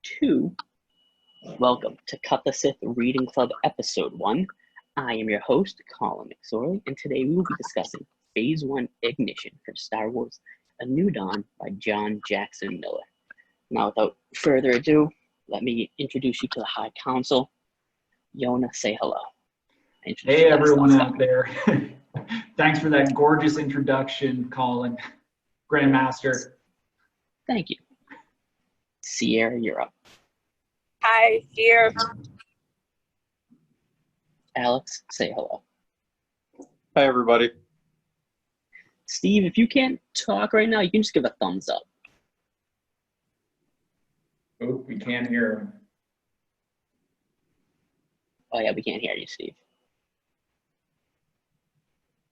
2. Welcome to Cut the Sith Reading Club Episode 1. I am your host, Colin McSorley, and today we will be discussing Phase 1 Ignition from Star Wars A New Dawn by John Jackson Miller. Now, without further ado, let me introduce you to the High Council. Yona, say hello. Hey, everyone out there. Thanks for that gorgeous introduction, Colin. Grandmaster. Thank you. Sierra, you're up. Hi, here. Alex, say hello. Hi, everybody. Steve, if you can't talk right now, you can just give a thumbs up. Oh, we can't hear him. Oh, yeah, we can't hear you, Steve.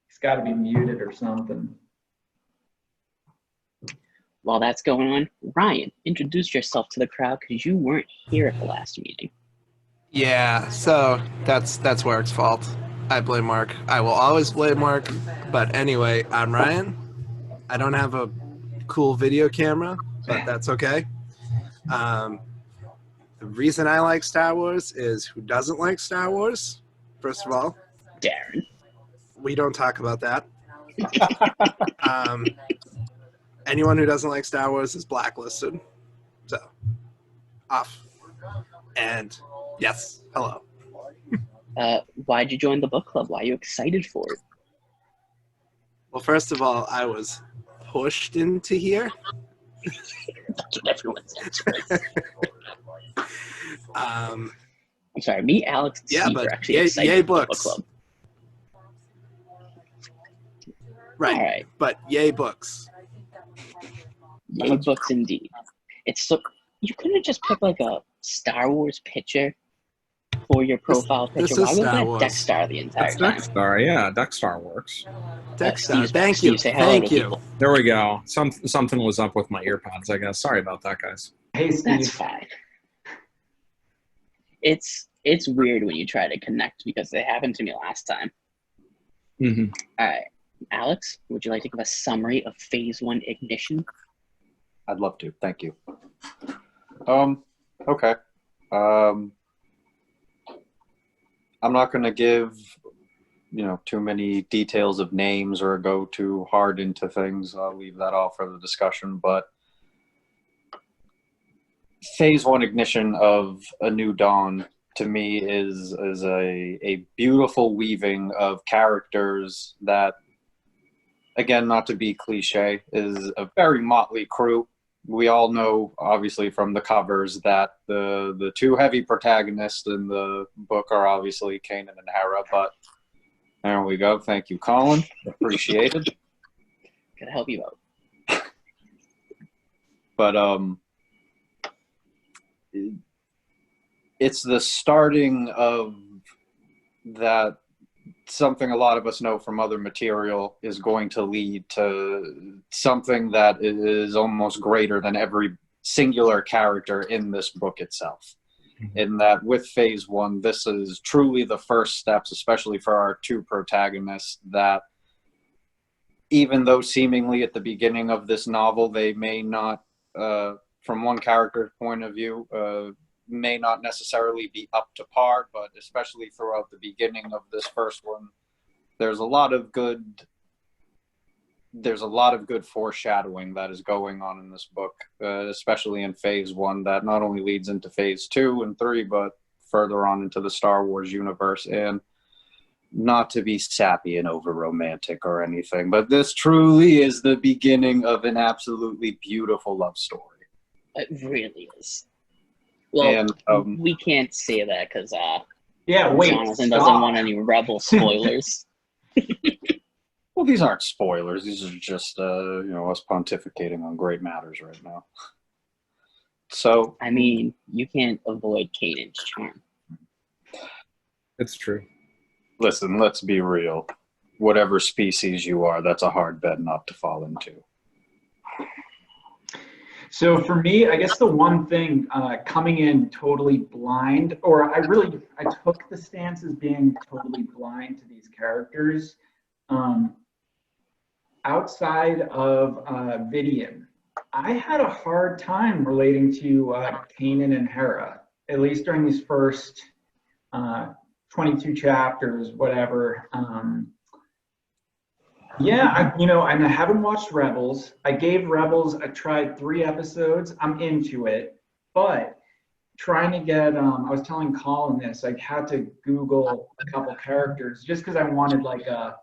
He's got to be muted or something. While that's going on, Ryan, introduce yourself to the crowd because you weren't here at the last meeting. Yeah, so that's Mark's fault. I blame Mark. I will always blame Mark. But anyway, I'm Ryan. I don't have a cool video camera, but that's okay. The reason I like Star Wars is who doesn't like Star Wars, first of all. Darren. We don't talk about that. Anyone who doesn't like Star Wars is blacklisted. So, off. And, yes, hello. Why'd you join the book club? Why are you excited for it? Well, first of all, I was pushed into here. That's what everyone says. I'm sorry, me, Alex, and Steve are actually excited yay for the book books. club. Right, All right. But yay books. Yay books indeed. It's so you couldn't just pick like a Star Wars picture for your profile this picture. Why is was Star that Wars. Dexter the entire That's time? Dexter, yeah, Dexter works. Dexter, Steve's back. thank you, Steve, say hello thank to you. people. There we go. Something was up with my earpods, I guess. Sorry about that, guys. Hey, That's Steve. fine. It's weird when you try to connect because it happened to me last time. Mm-hmm. All right, Alex, would you like to give a summary of Phase 1 Ignition? I'd love to. Thank you. Okay. I'm not going to give, too many details of names or go too hard into things. I'll leave that all for the discussion. But Phase 1 Ignition of A New Dawn, to me, is a beautiful weaving of characters that, again, not to be cliche, is a very motley crew. We all know, obviously, from the covers that the two heavy protagonists in the book are obviously Kanan and Hera, but there we go. Thank you, Colin. Appreciated. Gotta help you out. But it's the starting of that something a lot of us know from other material is going to lead to something that is almost greater than every singular character in this book itself. Mm-hmm. In that with Phase 1, this is truly the first steps, especially for our two protagonists, that even though seemingly at the beginning of this novel, they may not, from one character's point of view, may not necessarily be up to par, but especially throughout the beginning of this first one, there's a lot of good foreshadowing that is going on in this book, especially in Phase 1, that not only leads into Phase 2 and 3, but further on into the Star Wars universe. And not to be sappy and over romantic or anything, but this truly is the beginning of an absolutely beautiful love story. It really is. Well, and, we can't say that because Jonathan doesn't want any Rebel spoilers. Well, these aren't spoilers. These are just, us pontificating on great matters right now. So, I mean, you can't avoid Kanan's charm. It's true. Listen, let's be real. Whatever species you are, that's a hard bet not to fall into. So for me, I guess the one thing coming in totally blind, or I took the stance as being totally blind to these characters. Outside of Vidian, I had a hard time relating to Kanan and Hera, at least during these first 22 chapters, whatever. Yeah, and I haven't watched Rebels. I gave Rebels, I tried 3 episodes. I'm into it, but trying to get, I was telling Colin this, I had to Google a couple characters just because I wanted like a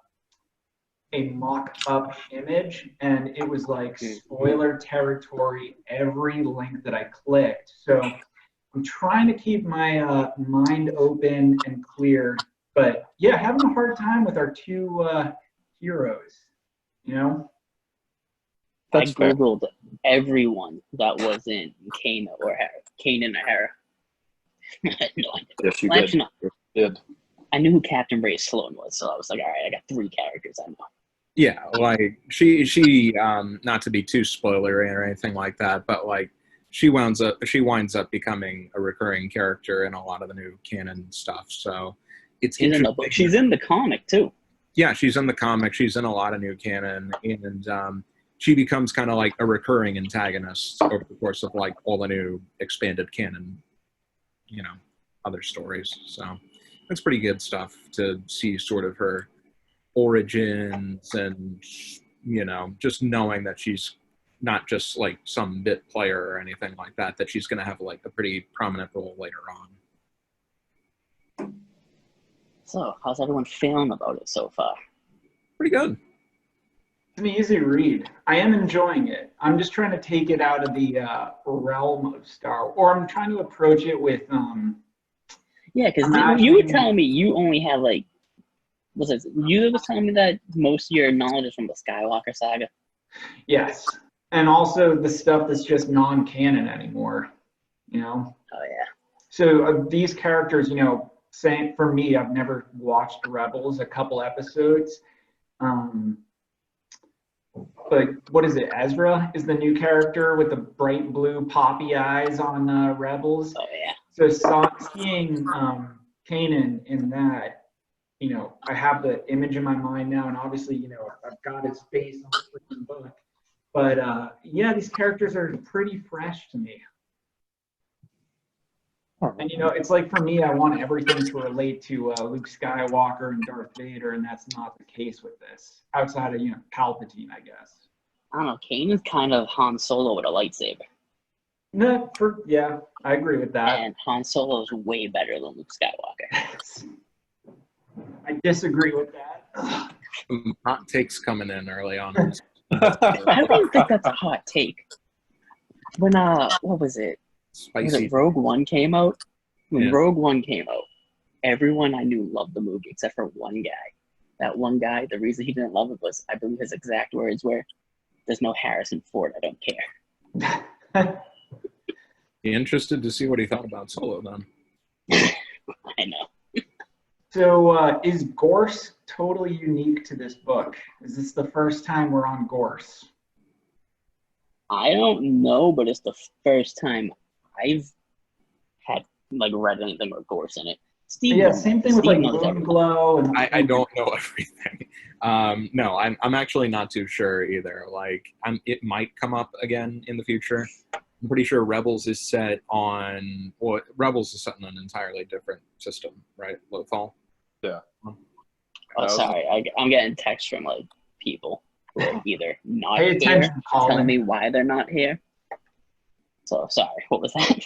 mock-up image, and it was like spoiler territory every link that I clicked. So I'm trying to keep my mind open and clear, but yeah, having a hard time with our two heroes, you know? I Googled everyone that was in Kanan or Hera. I had no idea. Yes, you Well, did. actually, no. You did. I knew who Captain Ray Sloan was, so I was like, all right, I got 3 characters I know. Yeah, like she not to be too spoilery or anything like that, but like she winds up becoming a recurring character in a lot of the new canon stuff. So it's She's in the book. She's in the comic too. Yeah, she's in the comic. She's in a lot of new canon, and she becomes kind of like a recurring antagonist over the course of like all the new expanded canon, other stories. So that's pretty good stuff to see sort of her origins and, just knowing that she's not just like some bit player or anything like that, that she's going to have like a pretty prominent role later on. So how's everyone feeling about it so far? Pretty good. It's an easy read. I am enjoying it. I'm just trying to take it out of the realm of Star Wars, or I'm trying to approach it with Yeah, because you were telling me you only have like, you were telling me that most of your knowledge is from the Skywalker saga. Yes, and also the stuff that's just non-canon anymore, Oh yeah. So these characters, saying for me, I've never watched Rebels, a couple episodes. But what is it? Ezra is the new character with the bright blue poppy eyes on Rebels. Oh yeah. So seeing Kanan in that, I have the image in my mind now, and obviously, I've got his face on the freaking book. But yeah, these characters are pretty fresh to me. And it's like for me, I want everything to relate to Luke Skywalker and Darth Vader, and that's not the case with this. Outside of Palpatine, I guess. I don't know. Kanan's kind of Han Solo with a lightsaber. No, yeah, I agree with that. And Han Solo is way better than Luke Skywalker. I disagree with that. Hot takes coming in early on. I don't even think that's a hot take. When what was it? Spicy. Was it Rogue One came out? When Yeah. Rogue One came out, everyone I knew loved the movie except for one guy. That one guy, the reason he didn't love it was, I believe his exact words were, "There's no Harrison Ford, I don't care." Be interested to see what he thought about Solo then. I know. So is Gorse totally unique to this book? Is this the first time we're on Gorse? I don't know, but it's the first time I've had read anything with Gorse in it. Steve, Yeah, same thing with Steve knows Moon everything. Glow and I don't know everything. No, I'm actually not too sure either. It might come up again in the future. I'm pretty sure Rebels is set on, Rebels is set on an entirely different system, right? Lothal? Yeah. Oh, sorry, I'm getting texts from people who are either not Pay here, attention, Colin. telling me why they're not here. So sorry, what was that?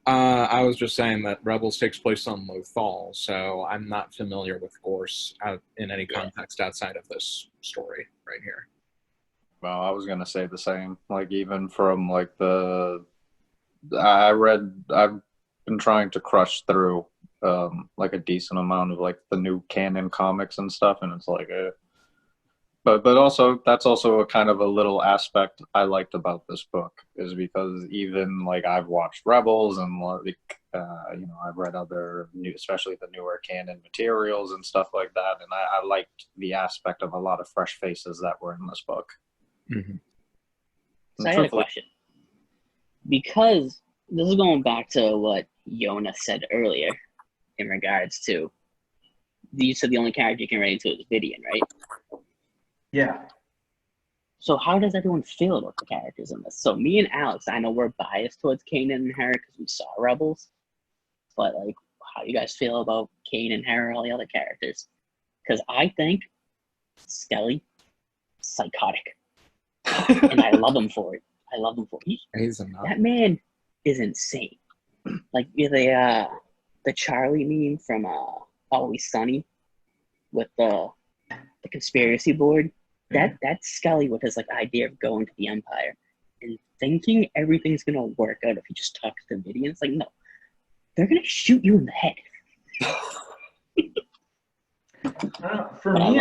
I was just saying that Rebels takes place on Lothal, so I'm not familiar with Gorse in any context outside of this story right here. Well, I was gonna say the same. Even from I've been trying to crush through a decent amount of the new canon comics and stuff, and it's but also that's also a kind of a little aspect I liked about this book, is because even I've watched Rebels and I've read other new, especially the newer canon materials and stuff like that, and I liked the aspect of a lot of fresh faces that were in this book. Mm-hmm. So I had a question. Because this is going back to what Yona said earlier in regards to, you said the only character you can relate to is Vidian, right? Yeah. So how does everyone feel about the characters in this? So me and Alex, I know we're biased towards Kanan and Hera because we saw Rebels, but like, how do you guys feel about Kanan and Hera, all the other characters? Because I think Skelly, psychotic, and I love him for it. I love him for it. He's enough. That man is insane. Like the Charlie meme from Always Sunny with the conspiracy board. That's Scully with his like idea of going to the Empire and thinking everything's gonna work out if he just talks to Vidian. It's like, no, they're gonna shoot you in the head. For me,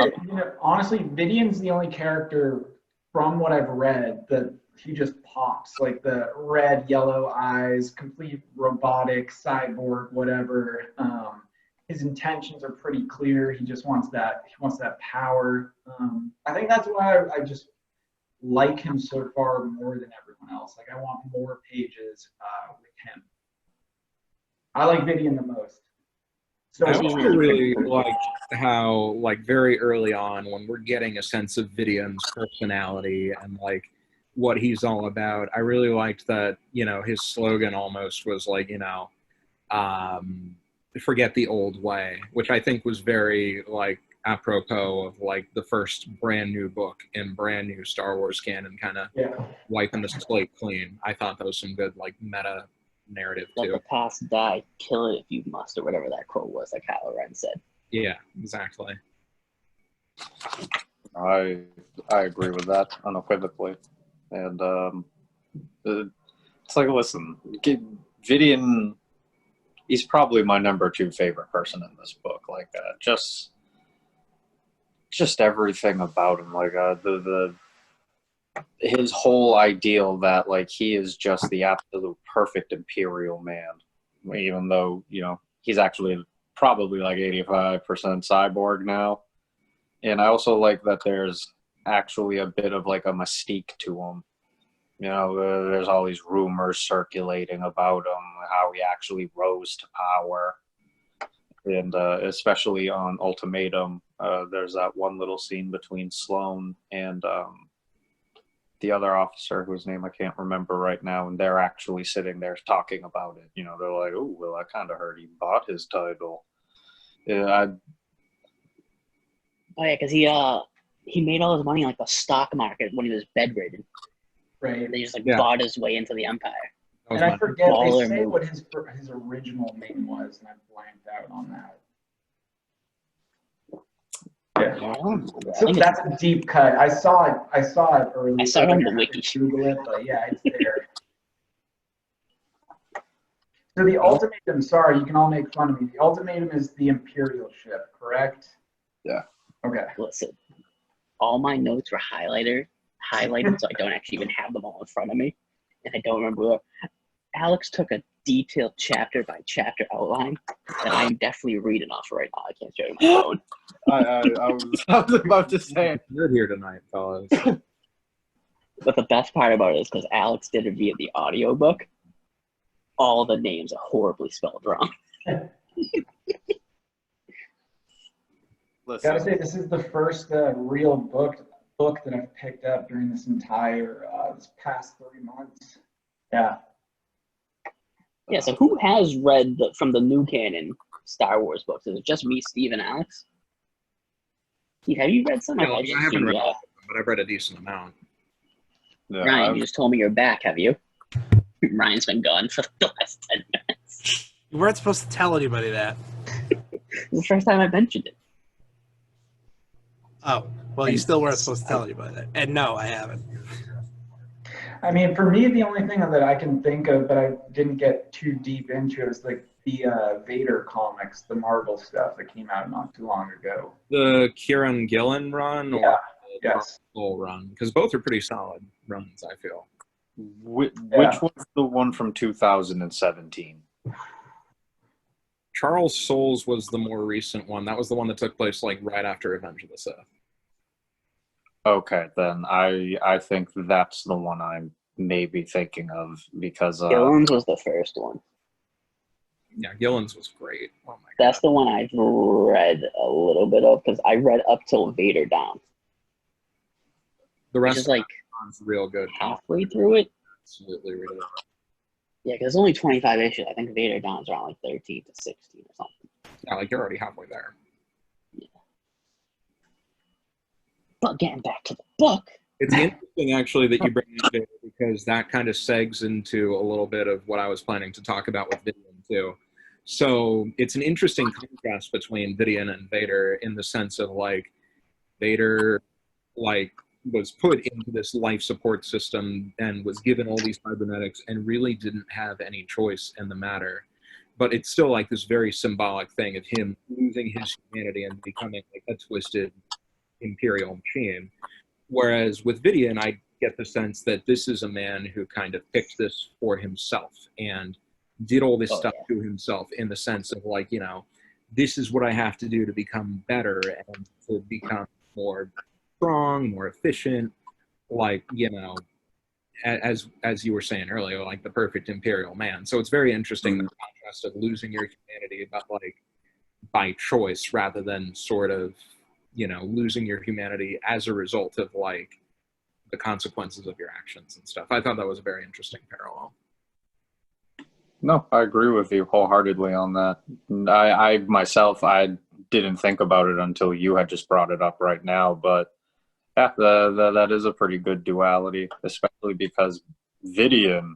honestly, Vidian's the only character from what I've read that he just pops, like the red, yellow eyes, complete robotic, cyborg, whatever. His intentions are pretty clear. He just wants that. He wants that power. I think that's why I just like him so far more than everyone else. Like I want more pages with him. I like Vidian the most. So I also really liked how, like, very early on, when we're getting a sense of Vidian's personality and like what he's all about, I really liked that, you know, his slogan almost was like, you know, forget the old way, which I think was very like apropos of like the first brand new book in brand new Star Wars canon, kind of wiping the slate clean. I thought that was some good like meta narrative Let too. the past die, kill it if you must, or whatever that quote was that Kylo Ren said. Yeah, exactly. I agree with that unequivocally, and it's like, listen, Vidian, he's probably my number 2 favorite person in this book. Like just everything about him, like his whole ideal that like he is just the absolute perfect Imperial man, even though, you know, he's actually probably like 85% cyborg now. And I also like that there's actually a bit of like a mystique to him. You know, there's all these rumors circulating about him, how he actually rose to power. And especially on Ultimatum, there's that one little scene between Sloane and the other officer whose name I can't remember right now, and they're actually sitting there talking about it. You know, they're like, "Oh, well, I kind of heard he bought his title." Yeah, Oh yeah, because he made all his money in like the stock market when he was bedridden. right. They just like Yeah. bought his way into the Empire. That was And I my- forget, they baller say move. what his original name was, and I blanked out on that. Yeah. I don't remember. I So think that's a deep cut. I saw it early. I saw it on the I wiki. could Google it, but yeah, it's there. So the ultimatum, sorry, you can all make fun of me. The ultimatum is the Imperial ship, correct? Yeah. Okay. Listen, all my notes were highlighted, so I don't actually even have them all in front of me, and I don't remember. Alex took a detailed chapter by chapter outline that I'm definitely reading off right now. I can't show you my phone. I was about to say. You're here tonight, fellas. But the best part about it is because Alex did it via the audiobook, all the names are horribly spelled wrong. Listen, Gotta say, this is the first real book that I've picked up during this entire this past 3 months. Yeah. Yeah, so who has read from the new canon Star Wars books? Is it just me, Steve, and Alex? Steve, have you read some? Yeah, I I just haven't seen, read all of them, but I've read a decent amount. yeah, Ryan, you just told me you're back, have you? Ryan's been gone for the last 10 minutes. You weren't supposed to tell anybody that. It's the first time I mentioned it. Oh, well, you still weren't supposed to tell anybody that. And no, I haven't. I mean, for me, the only thing that I can think of, but I didn't get too deep into, is like the Vader comics, the Marvel stuff that came out not too long ago. The Kieran Gillen run or Yeah, the yes. Marvel run? Because both are pretty solid runs, I feel. which Yeah. was the one from 2017? Charles Soules was the more recent one. That was the one that took place like right after Revenge of the Sith. Okay, then I think that's the one I'm maybe thinking of because Gillen's was the first one. Yeah, Gillen's was great. Oh my That's god. the one I've read a little bit of because I read up till Vader down. The It's rest just of like it's real good. halfway through it. Absolutely read it. Yeah, because it's only 25 issues. I think Vader Dawn's around like 13 to 16 or something. Yeah, like you're already halfway there. But getting back to the book. It's interesting, actually, that you bring up Vader, because that kind of segs into a little bit of what I was planning to talk about with Vidian, too. So it's an interesting contrast between Vidian and Vader in the sense of, like, Vader, like, was put into this life support system and was given all these cybernetics and really didn't have any choice in the matter. But it's still, like, this very symbolic thing of him losing his humanity and becoming, like, a twisted imperial machine. Whereas with Vidian, I get the sense that this is a man who kind of picked this for himself and did all this stuff to himself in the sense of, like, you know, this is what I have to do to become better and to become more strong, more efficient, like, you know, as you were saying earlier, like the perfect imperial man. So it's very interesting, the contrast of losing your humanity, but like by choice rather than sort of, you know, losing your humanity as a result of like the consequences of your actions and stuff. I thought that was a very interesting parallel. No, I agree with you wholeheartedly on that. I myself, I didn't think about it until you had just brought it up right now, but yeah, that is a pretty good duality, especially because Vidian,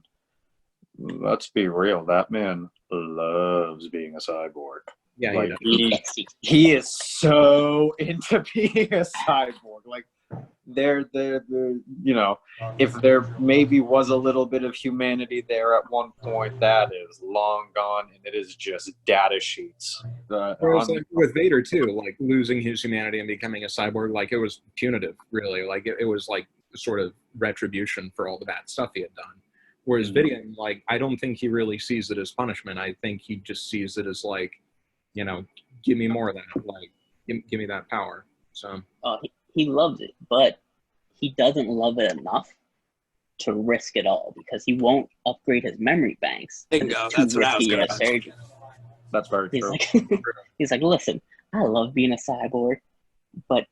let's be real, that man loves being a cyborg. Yeah, like he is so into being a cyborg. Like they're you know, if there maybe was a little bit of humanity there at one point, that is long gone, and it is just data sheets. Whereas like with Vader too, like losing his humanity and becoming a cyborg, like it was punitive, really. Like it was like sort of retribution for all the bad stuff he had done. Whereas Vidian, like I don't think he really sees it as punishment. I think he just sees it as like, you know, give me more of that, like give me that power. So he loves it, but he doesn't love it enough to risk it all because he won't upgrade his memory banks. Bingo, that's what I was going to mention. That's very true. He's like, listen, I love being a cyborg, but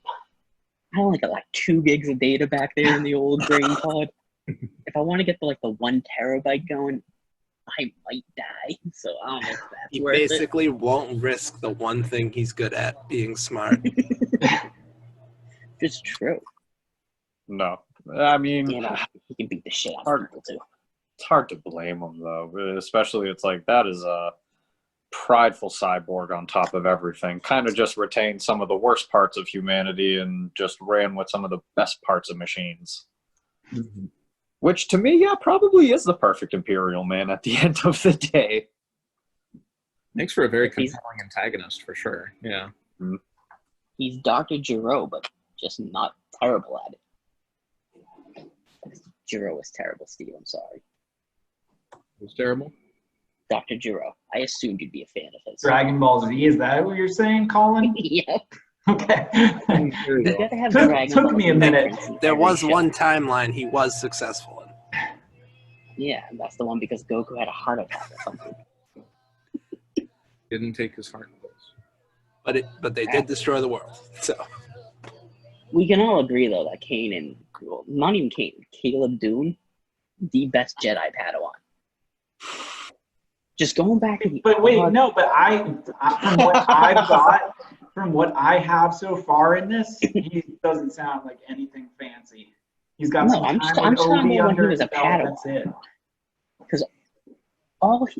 I only got like 2 gigs of data back there in the old brain pod. If I want to get to like the 1 terabyte going, I might die. So I don't know if that's he worth basically won't risk the one thing he's good at, being smart. It's true. No, I mean, you know, he can beat the shit out of people too. It's hard to blame him though, especially it's like that is a prideful cyborg on top of everything. Kind of just retained some of the worst parts of humanity and just ran with some of the best parts of machines. Mm-hmm. Which to me, yeah, probably is the perfect Imperial man at the end of the day. Makes for a very compelling antagonist for sure. Yeah. Mm-hmm. He's Dr. Giro, but just not terrible at it. Giro was terrible, Steve. I'm sorry. It was terrible? Dr. Giro. I assumed you'd be a fan of his. Dragon Ball Z, is that what you're saying, Colin? Yep. Okay. You gotta have Dragon took Ball me a Z minute. reference There every was show. one timeline he was successful in. Yeah, that's the one because Goku had a heart attack or something. Didn't take his heart But they did destroy the world. So we can all agree though that Kanan, well, not even Kanan, Caleb Dune, the best Jedi Padawan. Just going back to the But wait, no, but I from what I've got, from what I have so far in this, he doesn't sound like anything fancy. He's got some time with Obi under his belt. That's it. Because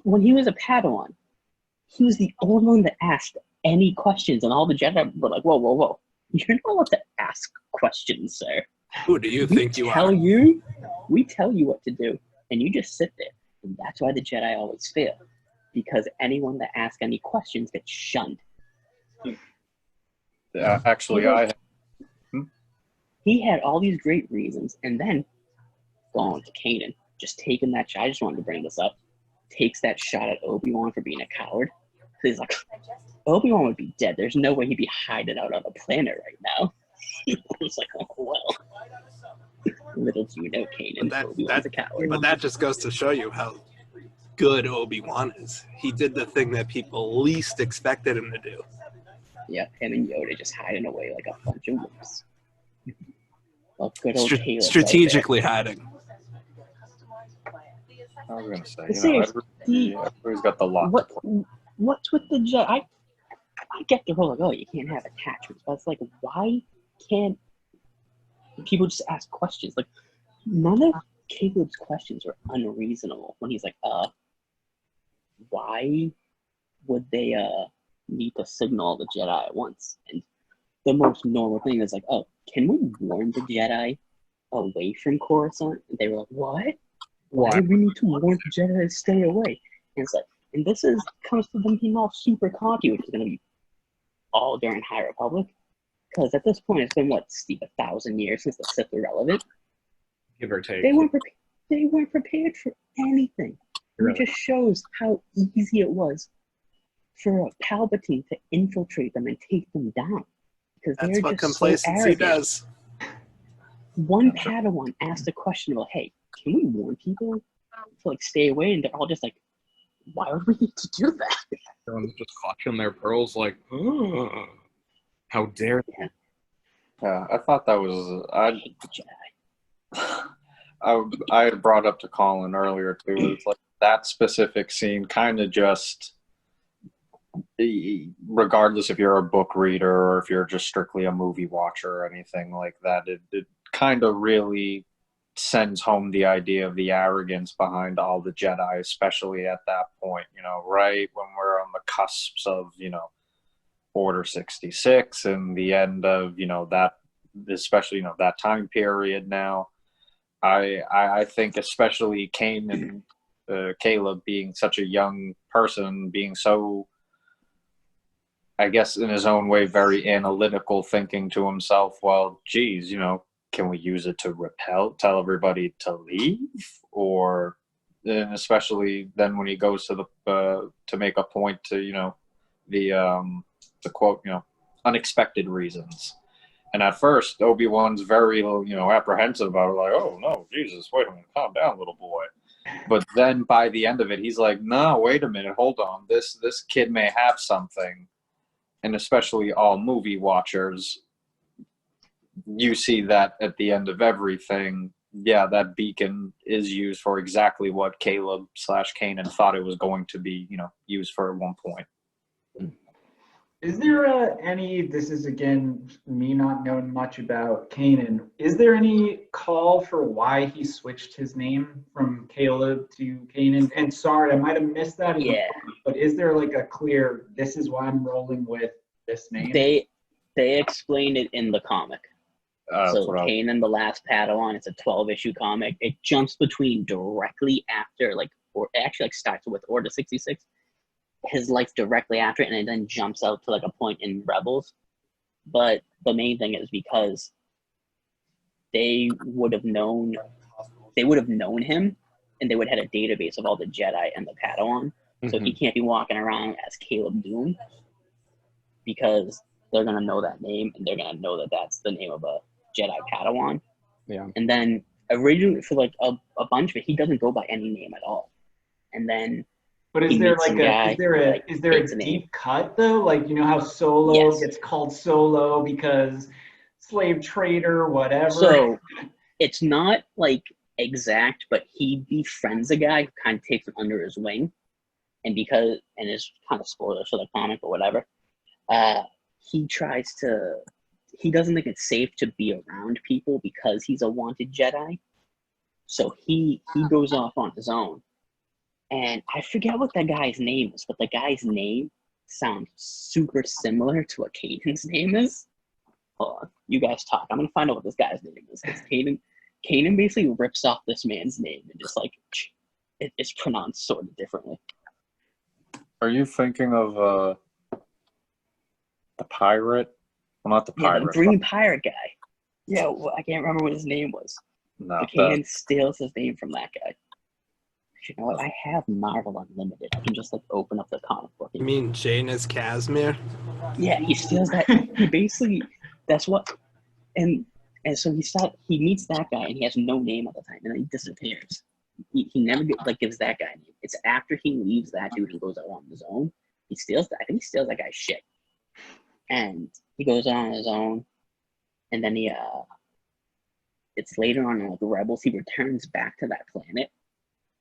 when he was a Padawan, he was the only one that asked any questions, and all the Jedi were like, "Whoa, whoa, whoa! You're not allowed to ask questions, sir. Who do you think you are? We tell you what to do, and you just sit there." And that's why the Jedi always fail, because anyone that asks any questions gets shunned. Yeah, actually, He had all these great reasons, and then going to Kanan, just taking that shot. I just wanted to bring this up. Takes that shot at Obi-Wan for being a coward. He's like, Obi-Wan would be dead. There's no way he'd be hiding out on the planet right now. It's like, oh, well. Little do you know, Kanan, Obi-Wan's a coward. But that just goes to show you how good Obi-Wan is. He did the thing that people least expected him to do. Yeah, him and Yoda just hiding away like a bunch of wolves. Well, good old Caleb. Strategically hiding. I was gonna say, everybody's got the lot to play. What's with the Jedi? I get the whole like, oh, you can't have attachments, but it's like, why can't people just ask questions? Like, none of Caleb's questions were unreasonable. When he's like, why would they need to signal the Jedi at once? And the most normal thing is like, oh, can we warn the Jedi away from Coruscant? And they were like, what? Why do we need to warn the Jedi to stay away? And it's like, and this comes to them being all super cocky, which is going to be all during High Republic. Because at this point, it's been, what, Steve, 1,000 years since the Sith were relevant? Give or take. They weren't prepared for anything. Really? It just shows how easy it was for a Palpatine to infiltrate them and take them down. Because that's what just complacency does. One Padawan asked a question about, hey, can we warn people to like stay away? And they're all just like, why would we need to do that? Everyone's just clutching their pearls like, oh, how dare they? Yeah, I thought that was I had brought up to Colin earlier too. It's like that specific scene kind of just, regardless if you're a book reader or if you're just strictly a movie watcher or anything like that, it kind of really sends home the idea of the arrogance behind all the Jedi, especially at that point, right when we're on the cusps of, Order 66 and the end of, that, especially, that time period now. I think especially Kane and Caleb being such a young person, being so, I guess in his own way, very analytical, thinking to himself, well, geez, can we use it to tell everybody to leave? Or, and especially then when he goes to to make a point to, the quote, unexpected reasons. And at first, Obi-Wan's very, apprehensive about it, like, oh, no, Jesus, wait a minute, calm down, little boy. But then by the end of it, he's like, no, wait a minute, hold on. This kid may have something. And especially all movie watchers, you see that at the end of everything, yeah, that beacon is used for exactly what Caleb/Kanan thought it was going to be, used for at one point. Is there this is again me not knowing much about Kanan, is there any call for why he switched his name from Caleb to Kanan? And sorry, I might have missed that. Yeah. But is there like a clear, this is why I'm rolling with this name? They explained it in the comic. So Kanan, the Last Padawan, it's a 12-issue comic. It jumps between directly after, or it actually starts with Order 66. His life directly after it, and it then jumps out to a point in Rebels. But the main thing is because they would have known him, and they would have had a database of all the Jedi and the Padawan. Mm-hmm. So he can't be walking around as Caleb Doom, because they're gonna know that name, and they're gonna know that that's the name of a Jedi Padawan. Yeah. And then originally for a bunch of it, he doesn't go by any name at all. And then but is there a deep cut though? Like, how Solo gets called Solo because slave trader, whatever. So it's not exact, but he befriends a guy who kind of takes him under his wing, and it's kind of spoilers for the comic or whatever. He doesn't think it's safe to be around people because he's a wanted Jedi. So he goes off on his own. And I forget what that guy's name is, but the guy's name sounds super similar to what Kanan's name is. Hold on, you guys talk. I'm gonna find out what this guy's name is. Kanan basically rips off this man's name and just it's pronounced sort of differently. Are you thinking of the pirate? Well, not the pirate. Yeah, the green pirate guy. Yeah, well, I can't remember what his name was. No, Kanan steals his name from that guy. You know what? I have Marvel Unlimited. I can just open up the comic book. You mean Janus Casimir? Yeah, he steals that. He basically, that's what, and so he meets that guy, and he has no name at the time, and then he disappears. He never gives that guy a name. It's after he leaves that dude and goes out on his own. I think he steals that guy's shit, and he goes on his own, and then it's later on in like Rebels, he returns back to that planet,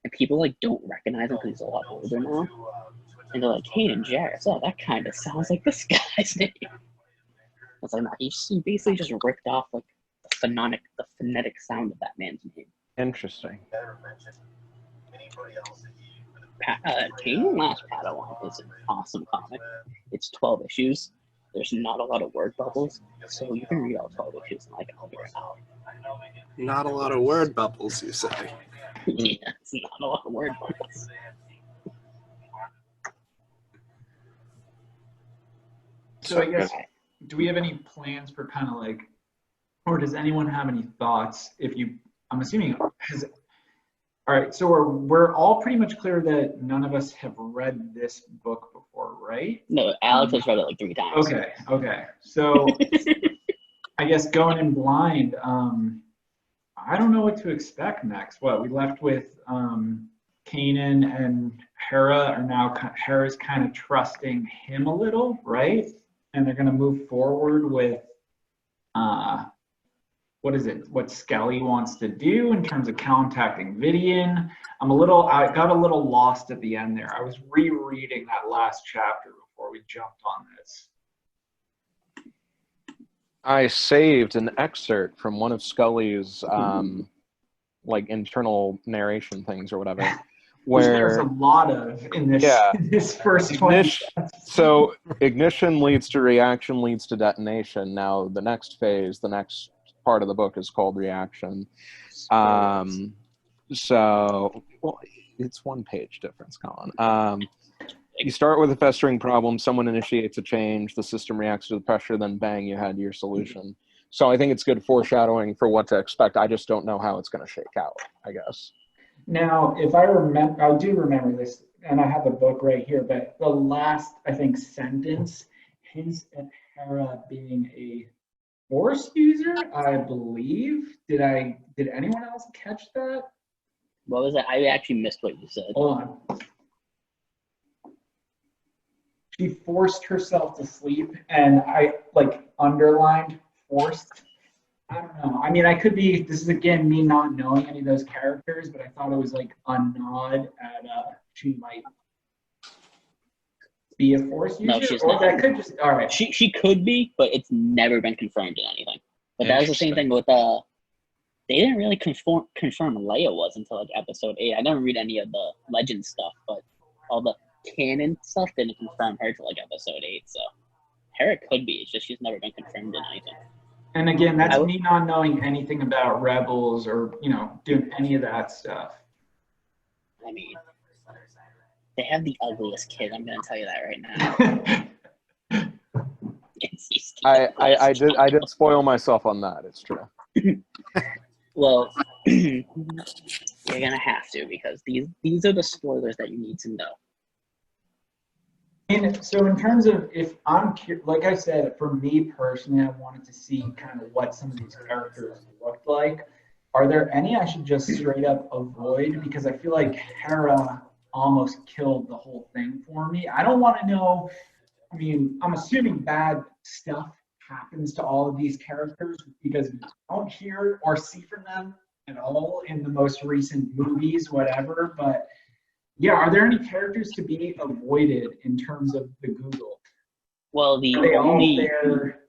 and people like don't recognize him because he's a lot older now. And they're like, Hayden Jarrett, oh, that kind of sounds like this guy's name. It's like, no, he basically just ripped off like the phonetic sound of that man's name. Interesting. Hayden Last Padawan is an awesome comic. It's 12 issues. There's not a lot of word bubbles, so you can read all 12 issues in like under an hour. Not a lot of word bubbles, you say? Yeah, it's not a lot of word bubbles. So I guess, do we have any plans for kind of like, or does anyone have any thoughts? I'm assuming, all right, so we're all pretty much clear that none of us have read this book before, right? No, Alex has read it like 3 times. Okay. So I guess going in blind, I don't know what to expect next. We left with Kanan and Hera are now, Hera's kind of trusting him a little, right? And they're going to move forward with what Skelly wants to do in terms of contacting Vidian. I got a little lost at the end there. I was rereading that last chapter before we jumped on this. I saved an excerpt from one of Scully's like internal narration things or whatever. Where there's a lot of in this first 20 So ignition leads to reaction, leads to detonation. Now the next phase, the next part of the book is called reaction. So it's 1 page difference, Colin. You start with a festering problem, someone initiates a change, the system reacts to the pressure, then bang, you had your solution. So I think it's good foreshadowing for what to expect. I just don't know how it's going to shake out, I guess. Now, if I do remember this, and I have the book right here, but the last, I think, sentence hints at Hera being a Force user, I believe. Did anyone else catch that? What was that? I actually missed what you said. Hold on. She forced herself to sleep, and I underlined forced. I don't know. I mean, this is again me not knowing any of those characters, but I thought it was like a nod at she might be a Force user. No, she's or not. That could just, all right. She could be, but it's never been confirmed in anything. But that was the same thing with they didn't really confirm Leia was until like episode 8. I didn't read any of the legend stuff, but all the canon stuff didn't confirm her till like episode 8. So Hera could be. It's just she's never been confirmed in anything. And again, that's me not knowing anything about Rebels or doing any of that stuff. I mean, they have the ugliest kid. I'm gonna tell you that right now. I did spoil myself on that. It's true. Well, you're gonna have to, because these are the spoilers that you need to know. And so in terms of, if I'm like I said, for me personally, I wanted to see kind of what some of these characters looked like. Are there any I should just straight up avoid? Because I feel like Hera almost killed the whole thing for me. I don't want to know. I mean, I'm assuming bad stuff happens to all of these characters because we don't hear or see from them at all in the most recent movies, whatever. But yeah, are there any characters to be avoided in terms of the Google? Well,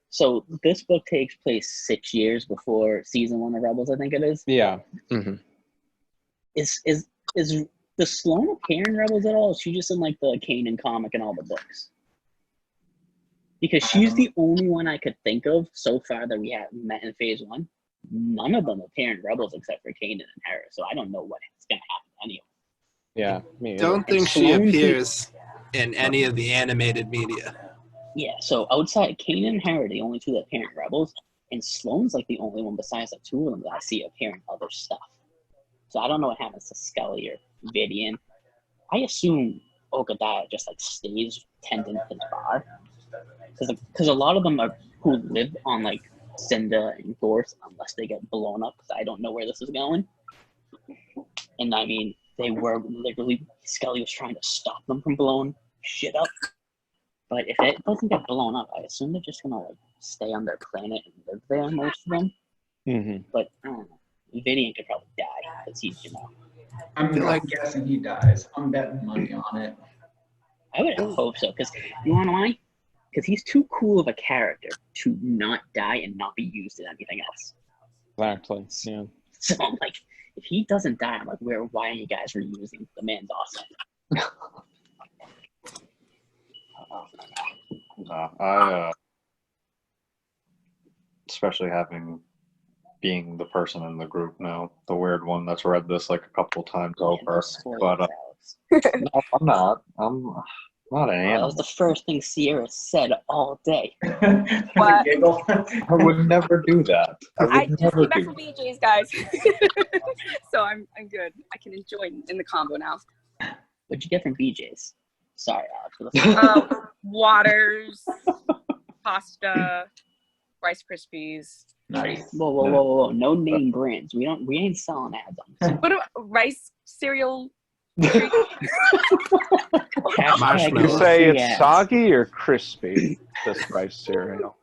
so this book takes place 6 years before season 1 of Rebels, I think it is. Yeah. Mm-hmm. Is the Sloane appear in Rebels at all? Is she just in like the Kanan comic and all the books? Because she's the only one I could think of so far that we haven't met in phase 1. None of them appear in Rebels except for Kanan and Hera, so I don't know what's going to happen to any of them. Yeah, me either. Don't think she appears in any of the animated media. Yeah, so outside Kanan and Hera, the only two that appear in Rebels, and Sloane's like the only one besides the 2 of them that I see appearing other stuff. So I don't know what happens to Scully or Vidian. I assume Okada just like stays tending his bar, because a lot of them are who live on like Cinda and Gorse, unless they get blown up. Because I don't know where this is going. And I mean, they were literally, Scully was trying to stop them from blowing shit up. But if it doesn't get blown up, I assume they're just gonna like stay on their planet and live there, most of them. Mm-hmm. But I don't know. Vidian could probably die because he's, I'm guessing he dies. I'm betting money on it. I would hope so, because you want to know why? Because he's too cool of a character to not die and not be used in anything else. Exactly. Yeah. So I'm like, if he doesn't die, I'm like, why are you guys reusing? The man's awesome. I especially being the person in the group now, the weird one that's read this like a couple times over. But no, I'm not. I'm not an animal. That was the first thing Sierra said all day. What? I would never do that. I just came back from BJ's, guys. So I'm good. I can enjoy in the combo now. What'd you get from BJ's? Sorry, Alex. Waters, pasta, Rice Krispies. Nice. Whoa. No name brands. We ain't selling ads on this. What about rice cereal? You say it's soggy or crispy, this rice cereal?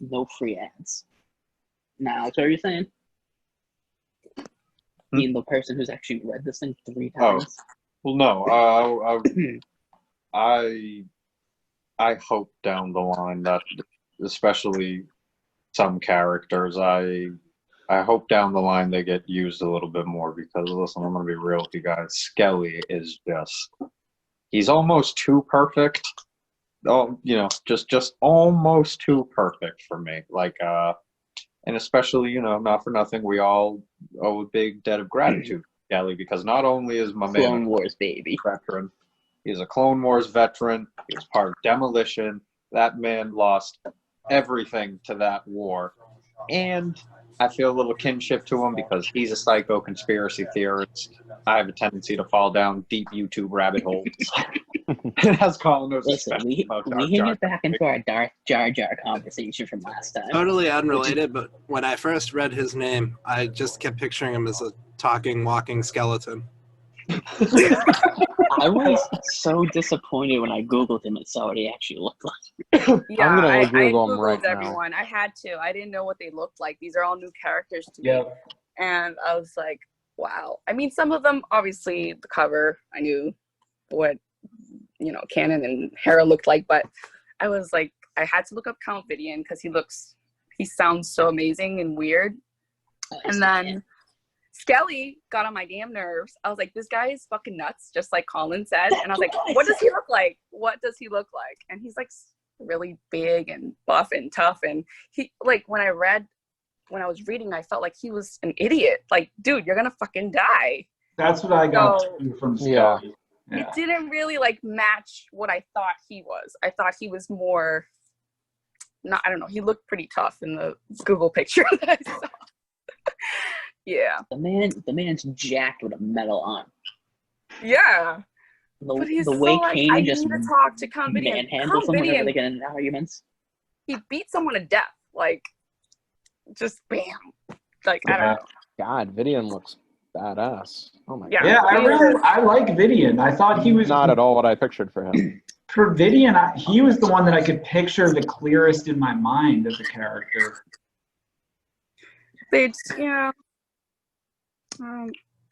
No free ads. Now, what are you saying? I mean, the person who's actually read this thing 3 times. Well, no. I hope down the line that, especially some characters, I hope down the line they get used a little bit more, because listen, I'm gonna be real with you guys. Skelly is he's almost too perfect. Oh, just almost too perfect for me. Like, and especially, not for nothing, we all owe a big debt of gratitude to Skelly, because not only is my man Clone Wars baby veteran, he's a Clone Wars veteran. He was part of Demolition. That man lost everything to that war, and I feel a little kinship to him because he's a psycho conspiracy theorist. I have a tendency to fall down deep YouTube rabbit holes. As Colin knows. Listen, we can get back into our Darth Jar Jar conversation from last time. Totally unrelated, but when I first read his name, I just kept picturing him as a talking, walking skeleton. I was so disappointed when I Googled him and saw what he actually looked like. Yeah, I'm gonna I Google him Googled right now. everyone. I had to. I didn't know what they looked like. These are all new characters to me. Yep. And I was like, wow. I mean, some of them, obviously, the cover, I knew what, Canon and Hera looked like, but I was like, I had to look up Count Vidian because he sounds so amazing and weird. And then Skelly got on my damn nerves. I was like, this guy is fucking nuts, just like Colin said. And I was like, what does he look like? What does he look like? And he's like really big and buff and tough. And he, like, when I was reading, I felt like he was an idiot. Like, dude, you're gonna fucking die. That's what I got from Skelly. Yeah. It didn't really match what I thought he was. I thought he was more, I don't know. He looked pretty tough in the Google picture that I saw. Yeah. The man's jacked with a metal arm. Yeah. But he's the way I Kanan need just to talk to Count Vidian. manhandles someone whenever they get into arguments. He beat someone to death. Like, just bam. Like, I don't know. God, Vidian looks badass. Oh my Yeah. god. Yeah, I like Vidian. I thought he was Not at all what I pictured for him. For Vidian, he was the one that I could picture the clearest in my mind as a character. They just,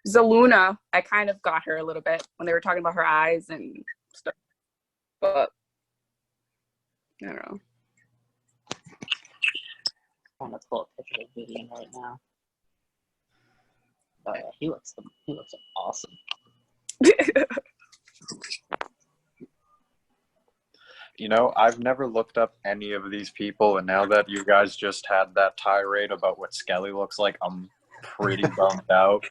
Zaluna, I kind of got her a little bit when they were talking about her eyes and stuff. But I don't know. I'm gonna pull a picture of Vidian right now. Oh yeah, he looks awesome. I've never looked up any of these people, and now that you guys just had that tirade about what Skelly looks like, I'm pretty bummed out.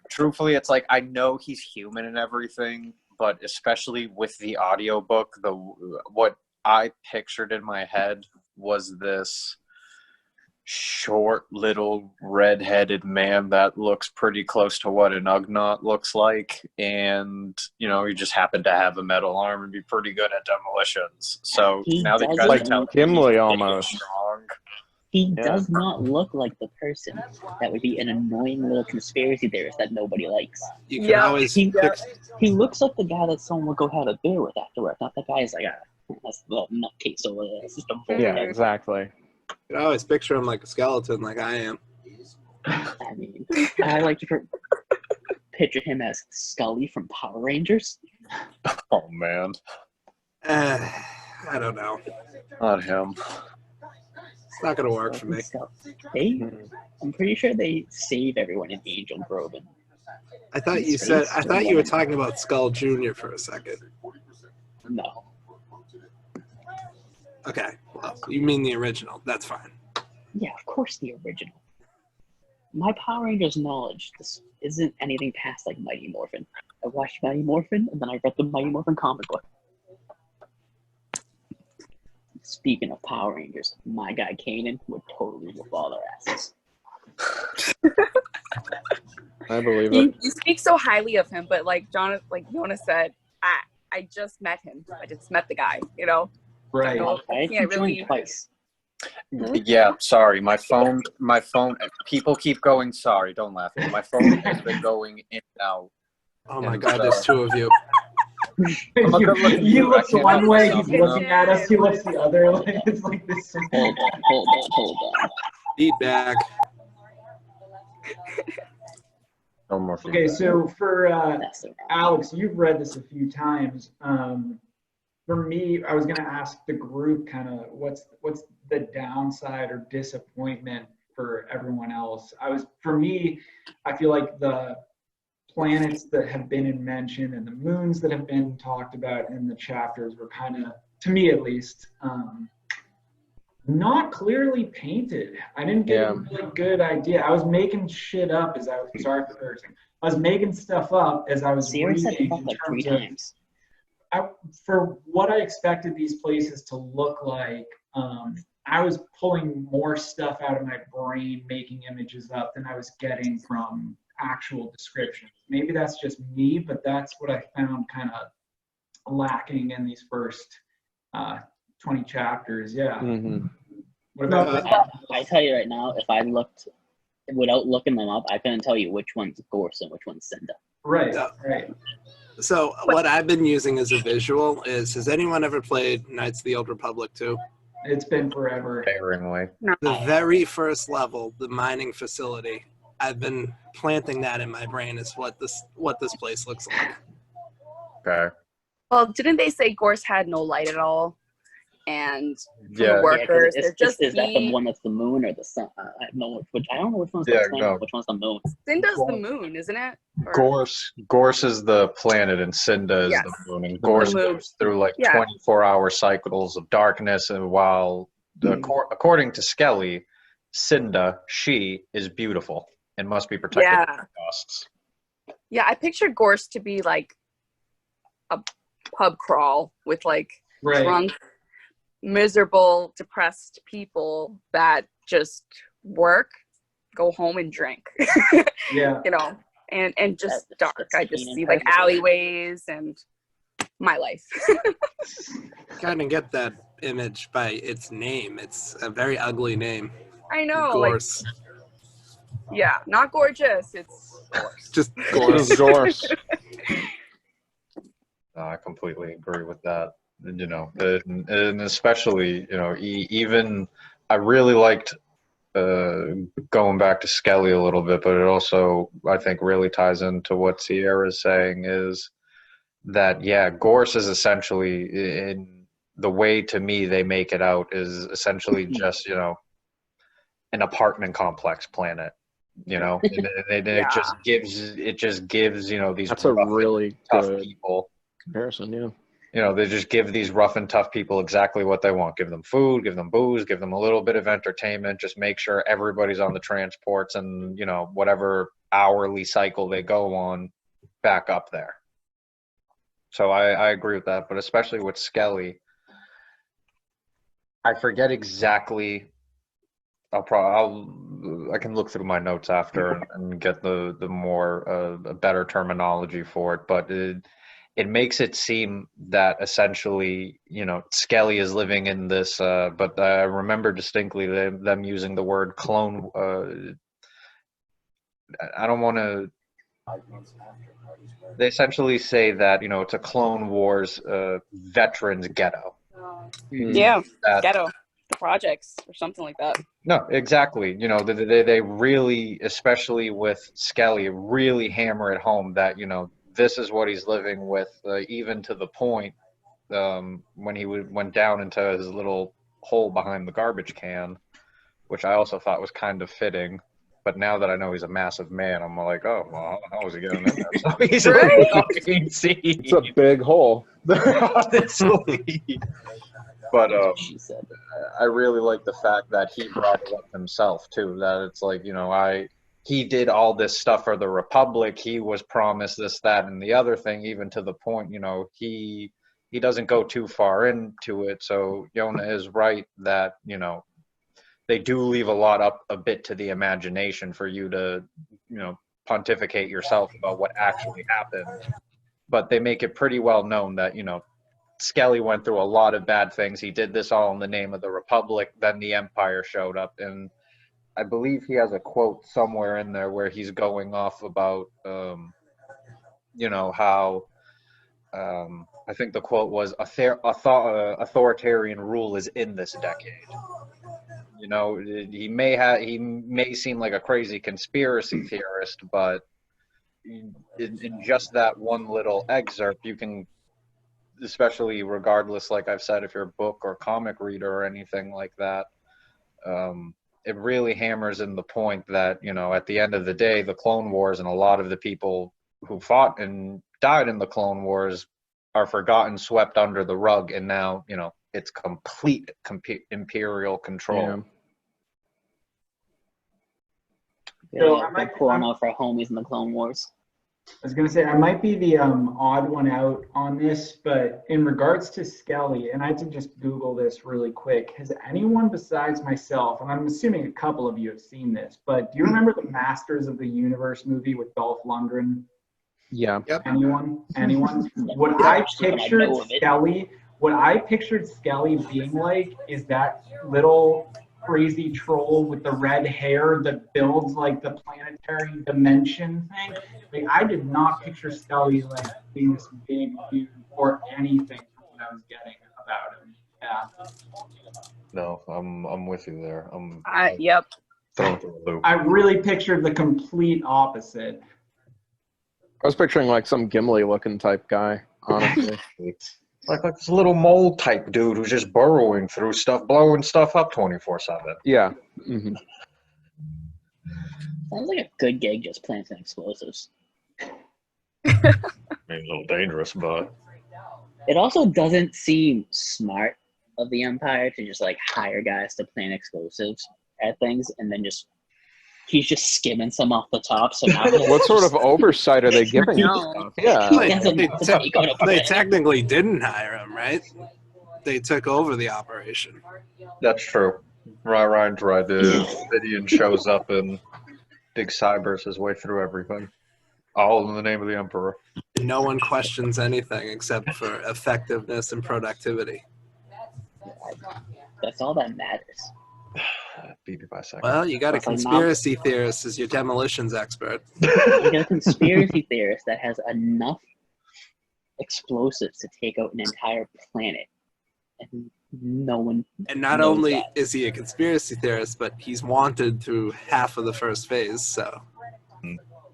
Truthfully, it's like, I know he's human and everything, but especially with the audiobook, what I pictured in my head was this short little red-headed man that looks pretty close to what an Ugnaught looks like, and he just happened to have a metal arm and be pretty good at demolitions. So now that you guys like are telling Gimli me almost. strong, He does not look like the person that would be an annoying little conspiracy theorist that nobody likes. You can always He looks like the guy that someone would go have a beer with afterward. Not the guy's like, that's a little nutcase over there. It's just a Yeah, exactly. You can always picture him like a skeleton, like I am. I mean, I like to picture him as Scully from Power Rangers. Oh man, I don't know. not him. It's not gonna work for me. I'm pretty sure they save everyone in Angel Grove. And I thought you were talking about Skull Jr. for a second. no. Okay, well, you mean the original. That's fine. Yeah, of course the original. My Power Rangers knowledge this isn't anything past like Mighty Morphin. I watched Mighty Morphin, and then I read the Mighty Morphin comic book. Speaking of Power Rangers, my guy Kanan would totally whoop all their asses. I believe it. You speak so highly of him, but like Jonas said, I just met him. I just met the guy, you know? Right. I can't joined really- twice. Yeah, sorry. My phone. People keep going. Sorry, don't laugh. My phone has been going in and out. Oh my God, there's two of you. He looks I can't one help way, myself, he's you know? looking at us, he looks the other. Like, it's like this. Hold on. Feedback. No more Okay, feedback. so for That's the Alex, you've read this a few times. For me, I was going to ask the group kind of what's the downside or disappointment for everyone else. For me, I feel like the planets that have been mentioned and the moons that have been talked about in the chapters were kind of, to me at least, not clearly painted. I didn't get a really good idea. I was making shit up as I was, sorry for cursing. I was making stuff up as I was Sierra said reading fuck in like 3 terms of, times. for what I expected these places to look like, I was pulling more stuff out of my brain, making images up than I was getting from actual descriptions. Maybe that's just me, but that's what I found kind of lacking in these first 20 chapters. Yeah. Mm-hmm. What about I tell you right now, if I looked without looking them up, I couldn't tell you which one's Gorse and which one's Cinda. right? Yeah. Right. So what I've been using as a visual is, has anyone ever played Knights of the Old Republic 2? It's been forever. Sparingly. The very first level, the mining facility, I've been planting that in my brain is what this place looks like. Okay. Well, didn't they say Gorse had no light at all? And Yeah. workers, Yeah, 'cause they're just is that the one that's the moon or the sun? I don't know which one's the planet, no. which one's the moon. Cinda's the moon, isn't it? Or- Gorse is the planet and Cinda is Yes. the moon. And Gorse The moon. goes through like Yeah. 24-hour cycles of darkness, and while according to Skelly, Cinda, she is beautiful and must be protected Yeah. from ghosts. Yeah, I pictured Gorse to be like a pub crawl with like Right. drunk, miserable, depressed people that just work, go home and drink. Yeah. You know, and just That's dark. I just Kanan see like perfect. alleyways and my life. Kind of get that image by its name. It's a very ugly name. I know, Gorse. like, yeah, not gorgeous. It's Gorse. Just Gorse. Gorse. I completely agree with that. You know, and especially, you know, even I really liked going back to Skelly a little bit, but it also, I think, really ties into what Sierra is saying is that, yeah, Gorse is essentially, in the way to me they make it out, is essentially just, you know, an apartment complex planet. You know, and Yeah. it just gives, you know, these That's a rough and really tough good people. comparison, yeah. You know, they just give these rough and tough people exactly what they want. Give them food, give them booze, give them a little bit of entertainment. Just make sure everybody's on the transports and, you know, whatever hourly cycle they go on, back up there. So I agree with that, but especially with Skelly, I forget exactly. I can look through my notes after and get the more a better terminology for it, but it makes it seem that essentially, you know, Skelly is living in this, but I remember distinctly them using the word clone. I don't want to. They essentially say that, you know, it's a Clone Wars veterans ghetto. Yeah, That ghetto. projects or something like that. No, exactly. You know, they really, especially with Skelly, really hammer it home that, you know, this is what he's living with, even to the point when he went down into his little hole behind the garbage can, which I also thought was kind of fitting. But now that I know he's a massive man, I'm like, oh, well, how was he getting in there so easily? It's a big hole. Honestly. But She said. I really like the fact that he brought it up himself too. That it's like, you know, he did all this stuff for the Republic. He was promised this, that, and the other thing, even to the point, you know, he doesn't go too far into it. So Yona is right that, you know, they do leave a lot up a bit to the imagination for you to, you know, pontificate yourself about what actually happened. But they make it pretty well known that, you know, Skelly went through a lot of bad things. He did this all in the name of the Republic. Then the Empire showed up. And I believe he has a quote somewhere in there where he's going off about, you know, how, I think the quote was, authoritarian rule is in this decade. You know, he may seem like a crazy conspiracy theorist, but in just that one little excerpt, you can, especially regardless, like I've said, if you're a book or comic reader or anything like that, it really hammers in the point that, you know, at the end of the day, the Clone Wars and a lot of the people who fought and died in the Clone Wars are forgotten, swept under the rug, and now, you know, it's complete Imperial control. So I'm pulling out for homies in the Clone Wars. I was going to say, I might be the odd one out on this, but in regards to Skelly, and I had to just Google this really quick, has anyone besides myself, and I'm assuming a couple of you have seen this, but do you remember the Masters of the Universe movie with Dolph Lundgren? Yeah. Yep. Anyone? What I pictured Skelly being like is that little crazy troll with the red hair that builds like the planetary dimension thing. Like, I did not picture Skelly like being this big dude or anything from what I was getting about him. Yeah. No, I'm with you there. Yep. Thrown through a loop. I really pictured the complete opposite. I was picturing like some Gimli-looking type guy, honestly. Like this little mole type dude who's just burrowing through stuff, blowing stuff up 24/7. Yeah. Mm-hmm. Sounds like a good gig, just planting explosives. Maybe a little dangerous, but It also doesn't seem smart of the Empire to just like hire guys to plant explosives at things and then he's just skimming some off the top. So now What sort of oversight are they giving this stuff? Yeah. They technically didn't hire him, right? They took over the operation. that's true. Ryan's right. The Vidian shows up and Big Cybers his way through everything. All in the name of the Emperor. No one questions anything except for effectiveness and productivity. That's all that matters. Beat me by a second. Well, you got a conspiracy theorist as your demolitions expert. You got a conspiracy theorist that has enough explosives to take out an entire planet, and no one. And not knows only that. is he a conspiracy theorist, but he's wanted through half of the first phase. So,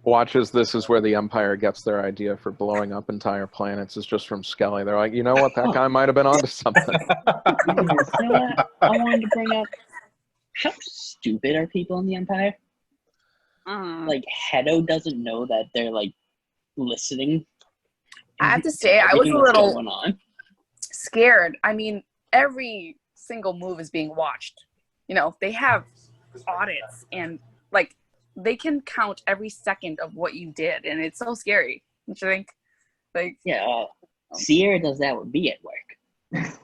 Watches, this is where the Empire gets their idea for blowing up entire planets, is just from Skelly. They're like, you know what, that guy might have been onto something. You know what? I wanted to bring up. How stupid are people in the Empire? Like, Hedo doesn't know that they're, like, listening. I have to say, I was a little scared. I mean, every single move is being watched. You know, they have audits and, like, they can count every second of what you did, and it's so scary. Don't you think? Like, yeah, Sierra does that with me at work.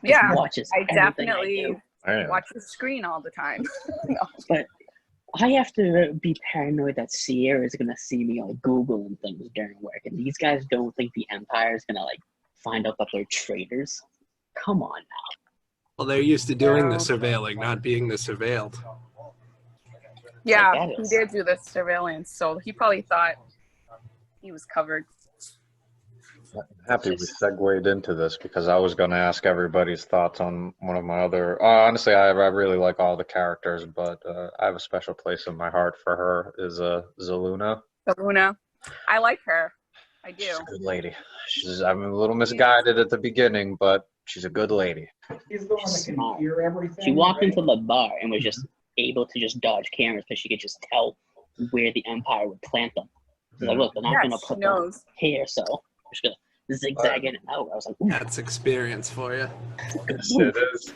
Yeah, watches I definitely watch the screen all the time. No. But I have to be paranoid that Sierra is gonna see me like Googling things during work, and these guys don't think the Empire is gonna like find out that they're traitors. Come on now. well, they're used to doing the surveilling, not being the surveilled. Yeah, Like, he did do the surveillance, so he probably thought he was covered. Happy we segued into this because I was going to ask everybody's thoughts on one of my other. Honestly, I really like all the characters, but I have a special place in my heart for her. Is Zaluna. Luna. I like her. I do. She's a good lady. I'm a little misguided at the beginning, but she's a good lady. He's the one that can hear everything. She walked right? into the bar and was just able to just dodge cameras because she could just tell where the Empire would plant them. She's like, look, they're not Yes, going to she put them knows. here, so I'm just going to zigzag in and out. I was like, ooh, That's experience for you. Yes, it is.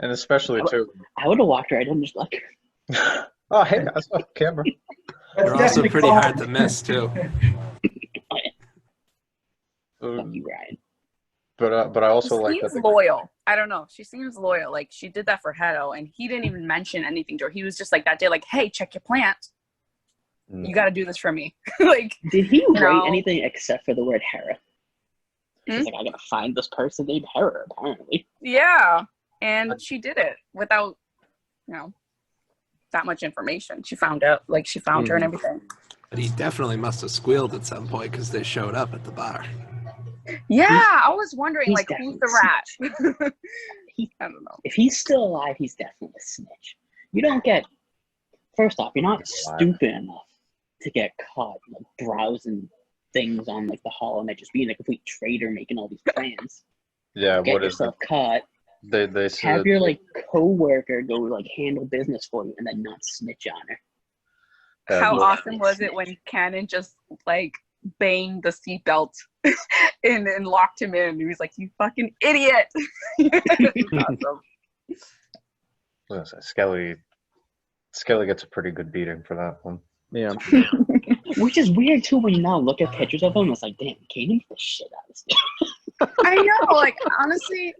And especially, too. I would have walked right in just like, Oh, hey, I saw the camera. That's You're also definitely pretty called- hard to miss, too. fuck you, Ryan. But I also She like seems that. loyal. I don't know. She seems loyal. Like, she did that for Hedo, and he didn't even mention anything to her. He was just like that day, like, hey, check your plant. You got to do this for me. Like, Did he write know. anything except for the word Hera? Hmm? She's like, I got to find this person named Hera, apparently. yeah. And she did it without, that much information. She found out, like, she found her and everything. But he definitely must have squealed at some point because they showed up at the bar. Yeah, I was wondering, he's like, who's the rat? I don't know. If he's still alive, he's definitely a snitch. You don't get, first off, you're not stupid enough to get caught like browsing things on like the hall and just being a complete traitor making all these plans. Yeah, Get what is yourself caught. They said Have your like co-worker go like handle business for you and then not snitch on her. How well, awesome was it when Cannon just, like, banged the seatbelt and locked him in? He was like, you fucking idiot. Awesome. listen, Skelly gets a pretty good beating for that one. Yeah. Which is weird too when you now look at pictures of him. It's like, damn, Kanan beat the shit out of this dude. I know, like, honestly,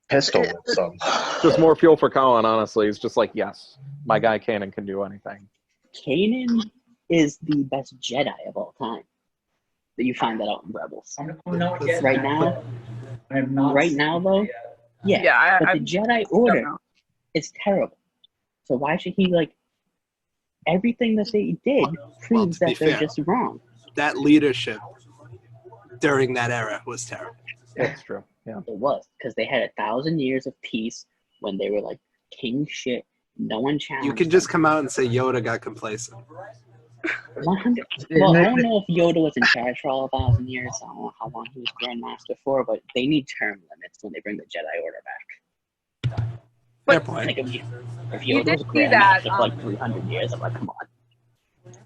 Pistol whips him. Just more fuel for Colin, honestly. He's just like, yes, my guy Kanan can do anything. Kanan is the best Jedi of all time. That you find that out in Rebels. I'm not getting Right that, now? but I have not. Right seen now, it though? yet. Yeah, I but the Jedi Order know. is terrible. So why should he like everything that they did proves to be that they're fair, just wrong. That leadership during that era was terrible. That's true. Yeah. It was because they had 1,000 years of peace when they were like king shit. No one challenged. You can just come out and say Yoda got complacent. 100. Well, I don't know if Yoda was in charge for all 1,000 years. I don't know how long he was Grand Master for, but they need term limits when they bring the Jedi Order back. Fair Like point. if You Yoda did was see Grand that, Master for like 300 years, I'm like, come on.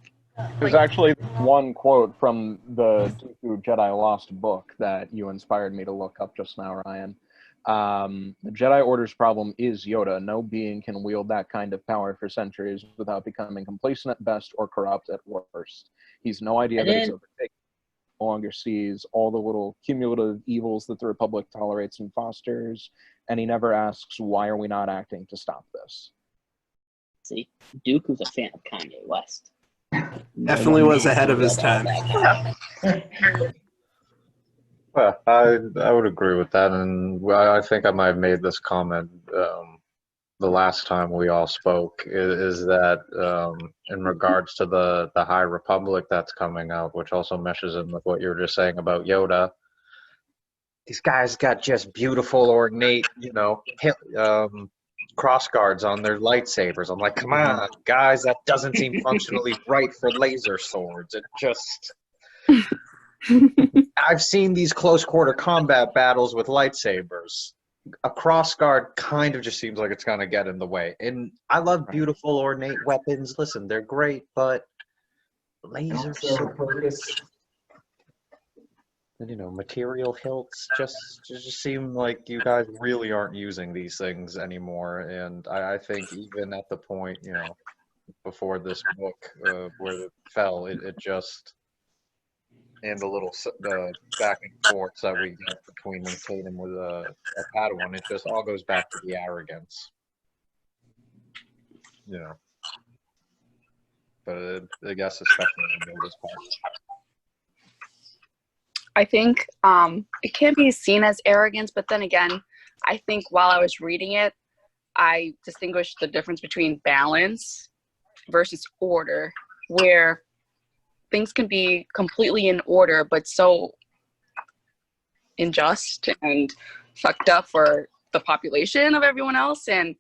There's actually one quote from the Dooku Jedi Lost book that you inspired me to look up just now, Ryan. The Jedi Order's problem is Yoda. No being can wield that kind of power for centuries without becoming complacent at best or corrupt at worst. He's no idea that it's overtaken. No longer sees all the little cumulative evils that the Republic tolerates and fosters, and he never asks, why are we not acting to stop this? See, Dooku's a fan of Kanye West. Definitely was ahead of his time. Well, I would agree with that, and I think I might have made this comment the last time we all spoke. Is that in regards to the High Republic that's coming out, which also meshes in with what you were just saying about Yoda. These guys got just beautiful, ornate, cross guards on their lightsabers. I'm like, come on, guys, that doesn't seem functionally right for laser swords. It just. I've seen these close quarter combat battles with lightsabers. A crossguard kind of just seems like it's gonna get in the way. And I love beautiful ornate weapons. Listen, they're great, but lasers and material hilts just seem like you guys really aren't using these things anymore. And I think even at the point, before this book where it fell, it just. And the little back and forth that we get between Tatum with a Padawan, it just all goes back to the arrogance. But I guess especially in this part. I think it can be seen as arrogance, but then again, I think while I was reading it, I distinguished the difference between balance versus order, where things can be completely in order, but so unjust and fucked up for the population of everyone else. And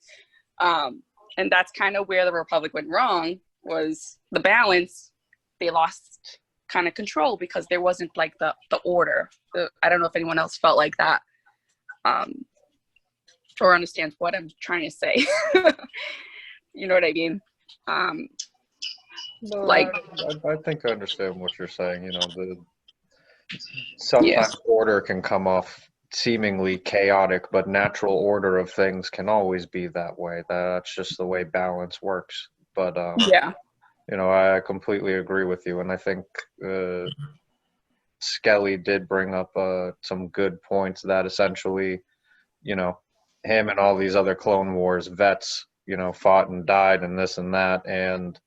that's kind of where the Republic went wrong, was the balance. They lost kind of control because there wasn't like the order. I don't know if anyone else felt like that, or understands what I'm trying to say. You know what I mean? No, Like, I think I understand what you're saying. You know, sometimes order can come off seemingly chaotic, but natural order of things can always be that way. That's just the way balance works. But yeah. you know, I completely agree with you, and I think Skelly did bring up some good points that essentially, you know, him and all these other Clone Wars vets, you know, fought and died and this and that, and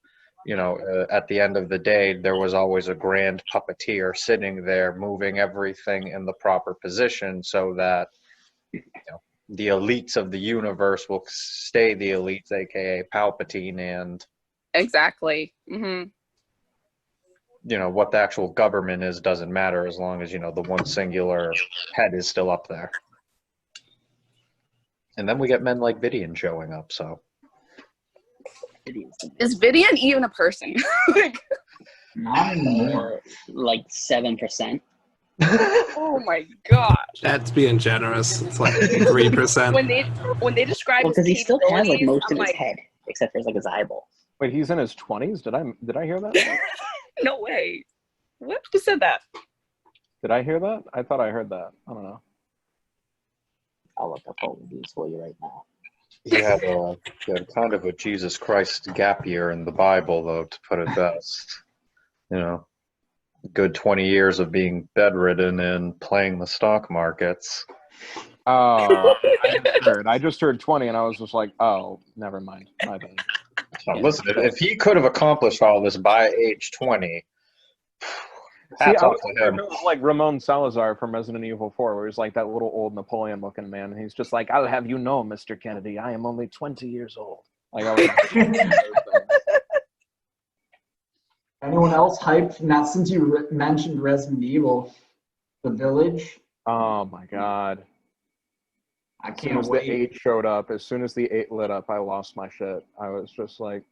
you know, at the end of the day, there was always a grand puppeteer sitting there moving everything in the proper position so that, you know, the elites of the universe will stay the elites, aka Palpatine, and Exactly. Mm-hmm. you know, what the actual government is doesn't matter as long as, you know, the one singular head is still up there. And then we get men like Vidian showing up, so. Is Vidian even a person? Like, Not anymore. Like 7%. oh my gosh. That's being generous. It's like 3%. when they describe Well, his because he still has like capabilities, most I'm of his like, head, except for like his eyeball. Wait, he's in his 20s? Did I hear that? no way. What? Who said that? Did I hear that? I thought I heard that. I don't know. I'll look up all of these for you right now. He had kind of a Jesus Christ gap year in the Bible, though, to put it best. You know, good 20 years of being bedridden and playing the stock markets. Oh, I just heard 20, and I was just like, oh, never mind. My bad. Now, listen, if he could have accomplished all this by age 20, hats I off was to wondering him. if it was like Ramon Salazar from Resident Evil 4, where he's like that little old Napoleon-looking man, and he's just like, I'll have you know, Mr. Kennedy, I am only 20 years old. Like, I was Anyone else hyped? Not since you mentioned Resident Evil, The Village. oh my god. I As soon can't as the wait. 8 showed up, as soon as the 8 lit up, I lost my shit. I was just like,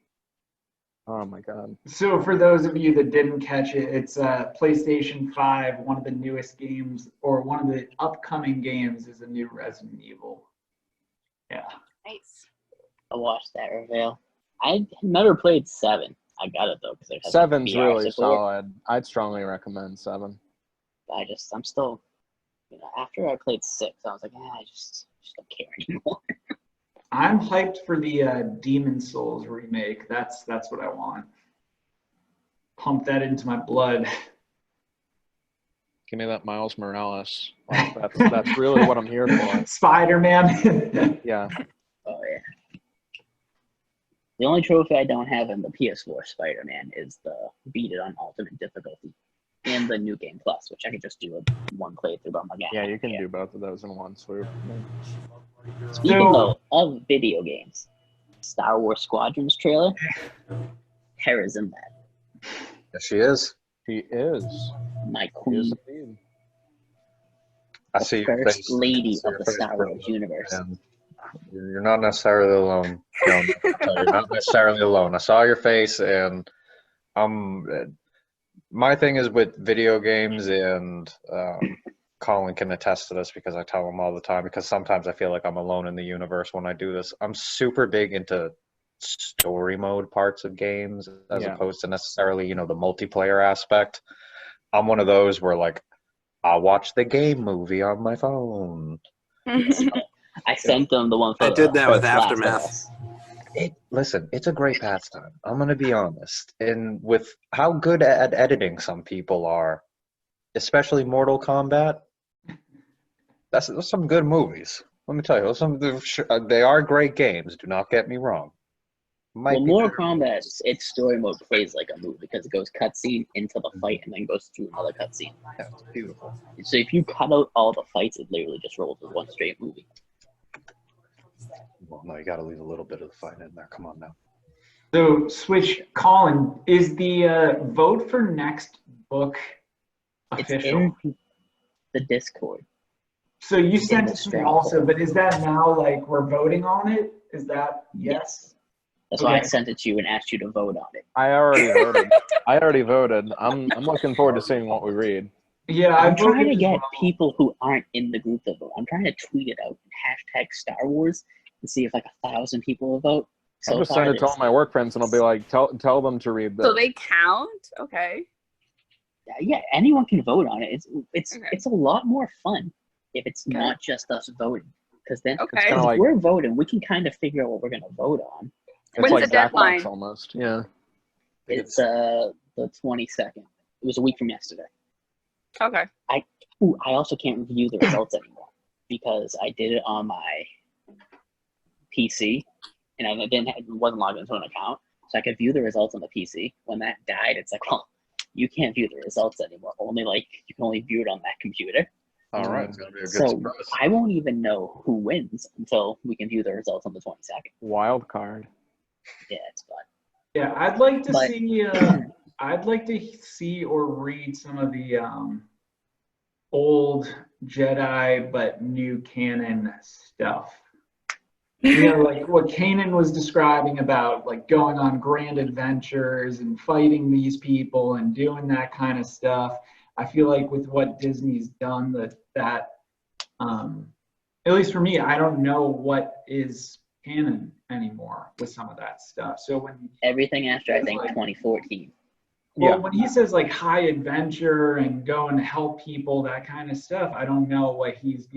oh my god. So for those of you that didn't catch it, it's PlayStation 5, one of the newest games, or one of the upcoming games is a new Resident Evil. Yeah. Nice. I watched that reveal. I never played 7. I got it though because it has 7's VR really support. solid. I'd strongly recommend 7. I'm still, you know, after I played 6, I was like, I just don't care anymore. I'm hyped for the Demon Souls remake. That's what I want. Pump that into my blood. Give me that Miles Morales. Like, that's really what I'm here for. Spider-Man. Yeah. Oh yeah. The only trophy I don't have in the PS4 Spider-Man is the beat it on ultimate difficulty and the New Game Plus, which I could just do a one playthrough. But I'm like, Yeah, you can do both of those in one swoop. Speaking though of video games, Star Wars Squadrons trailer, Hera's in that. Yes, she is. She is. My She is queen, indeed. I see your first face. lady I see of your the face, Star bro. Wars universe. And you're not necessarily alone. Joan. You're not necessarily alone. I saw your face, and my thing is with video games, and Colin can attest to this because I tell him all the time, because sometimes I feel like I'm alone in the universe when I do this. I'm super big into story mode parts of games as opposed to necessarily, you know, the multiplayer aspect. I'm one of those where, like, I'll watch the game movie on my phone. I sent them the one for I did that with Last of Aftermath. Us. Listen, it's a great pastime. I'm going to be honest. And with how good at editing some people are, especially Mortal Kombat, that's some good movies. Let me tell you, they are great games. Do not get me wrong. Well, Mortal Kombat, its story mode plays like a movie because it goes cutscene into the fight and then goes through another cutscene. Yeah, it's beautiful. So if you cut out all the fights, it literally just rolls as one straight movie. Well, no, you got to leave a little bit of the fight in there. Come on now. So, switch, Colin, is the vote for next book official? It's in the Discord. So you It sent it was to me straw also, poll. but is that now like we're voting on it? Is that Yes. That's why I Okay. sent it to you and asked you to vote on it. I already voted. I already voted. I'm looking forward to seeing what we read. Yeah, I'm I trying voted to as get well. people who aren't in the group to vote. I'm trying to tweet it out and hashtag Star Wars and see if like 1,000 people will vote. I'll So just far, send it to all my work friends and I'll be like, tell them to read this. So they count? Okay. yeah, anyone can vote on it. It's Okay. it's a lot more fun if it's Okay. not just us voting. Because then, Okay. kinda if like- we're voting, we can kind of figure out what we're gonna vote on. It's When's like the Zach deadline? Fox almost. Yeah. It's the 22nd. It was a week from yesterday. Okay. Ooh, I also can't review the results anymore because I did it on my PC and I wasn't logged into an account, so I could view the results on the PC. When that died, it's like, well, you can't view the results anymore. You can only view it on that computer. All right, it's gonna be a good So surprise. I won't even know who wins until we can view the results on the 22nd. Wild card. Yeah, it's fun. Yeah, I'd like to But- see. I'd like to see or read some of the old Jedi but new canon stuff. You know, like what Kanan was describing about, like going on grand adventures and fighting these people and doing that kind of stuff. I feel like with what Disney's done, that at least for me, I don't know what is canon anymore with some of that stuff. So when Everything after, I think, Like- 2014. well, when he says like high adventure and go and help people, that kind of stuff, I don't know what he's,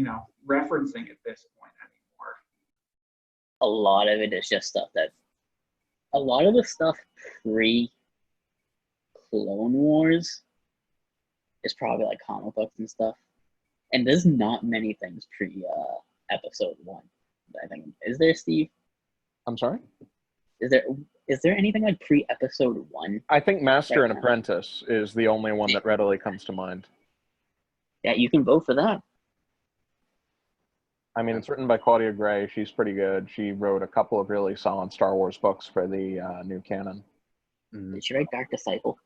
referencing at this point anymore. A lot of it is just stuff a lot of the stuff pre Clone Wars is probably like comic books and stuff. And there's not many things pre episode 1. I think. Is there, Steve? I'm sorry? Is there anything like pre episode 1? I think Master Right and now. Apprentice is the only one that readily comes to mind. Yeah, you can vote for that. I mean, it's written by Claudia Gray. She's pretty good. She wrote a couple of really solid Star Wars books for the new canon. Did she write Dark Disciple?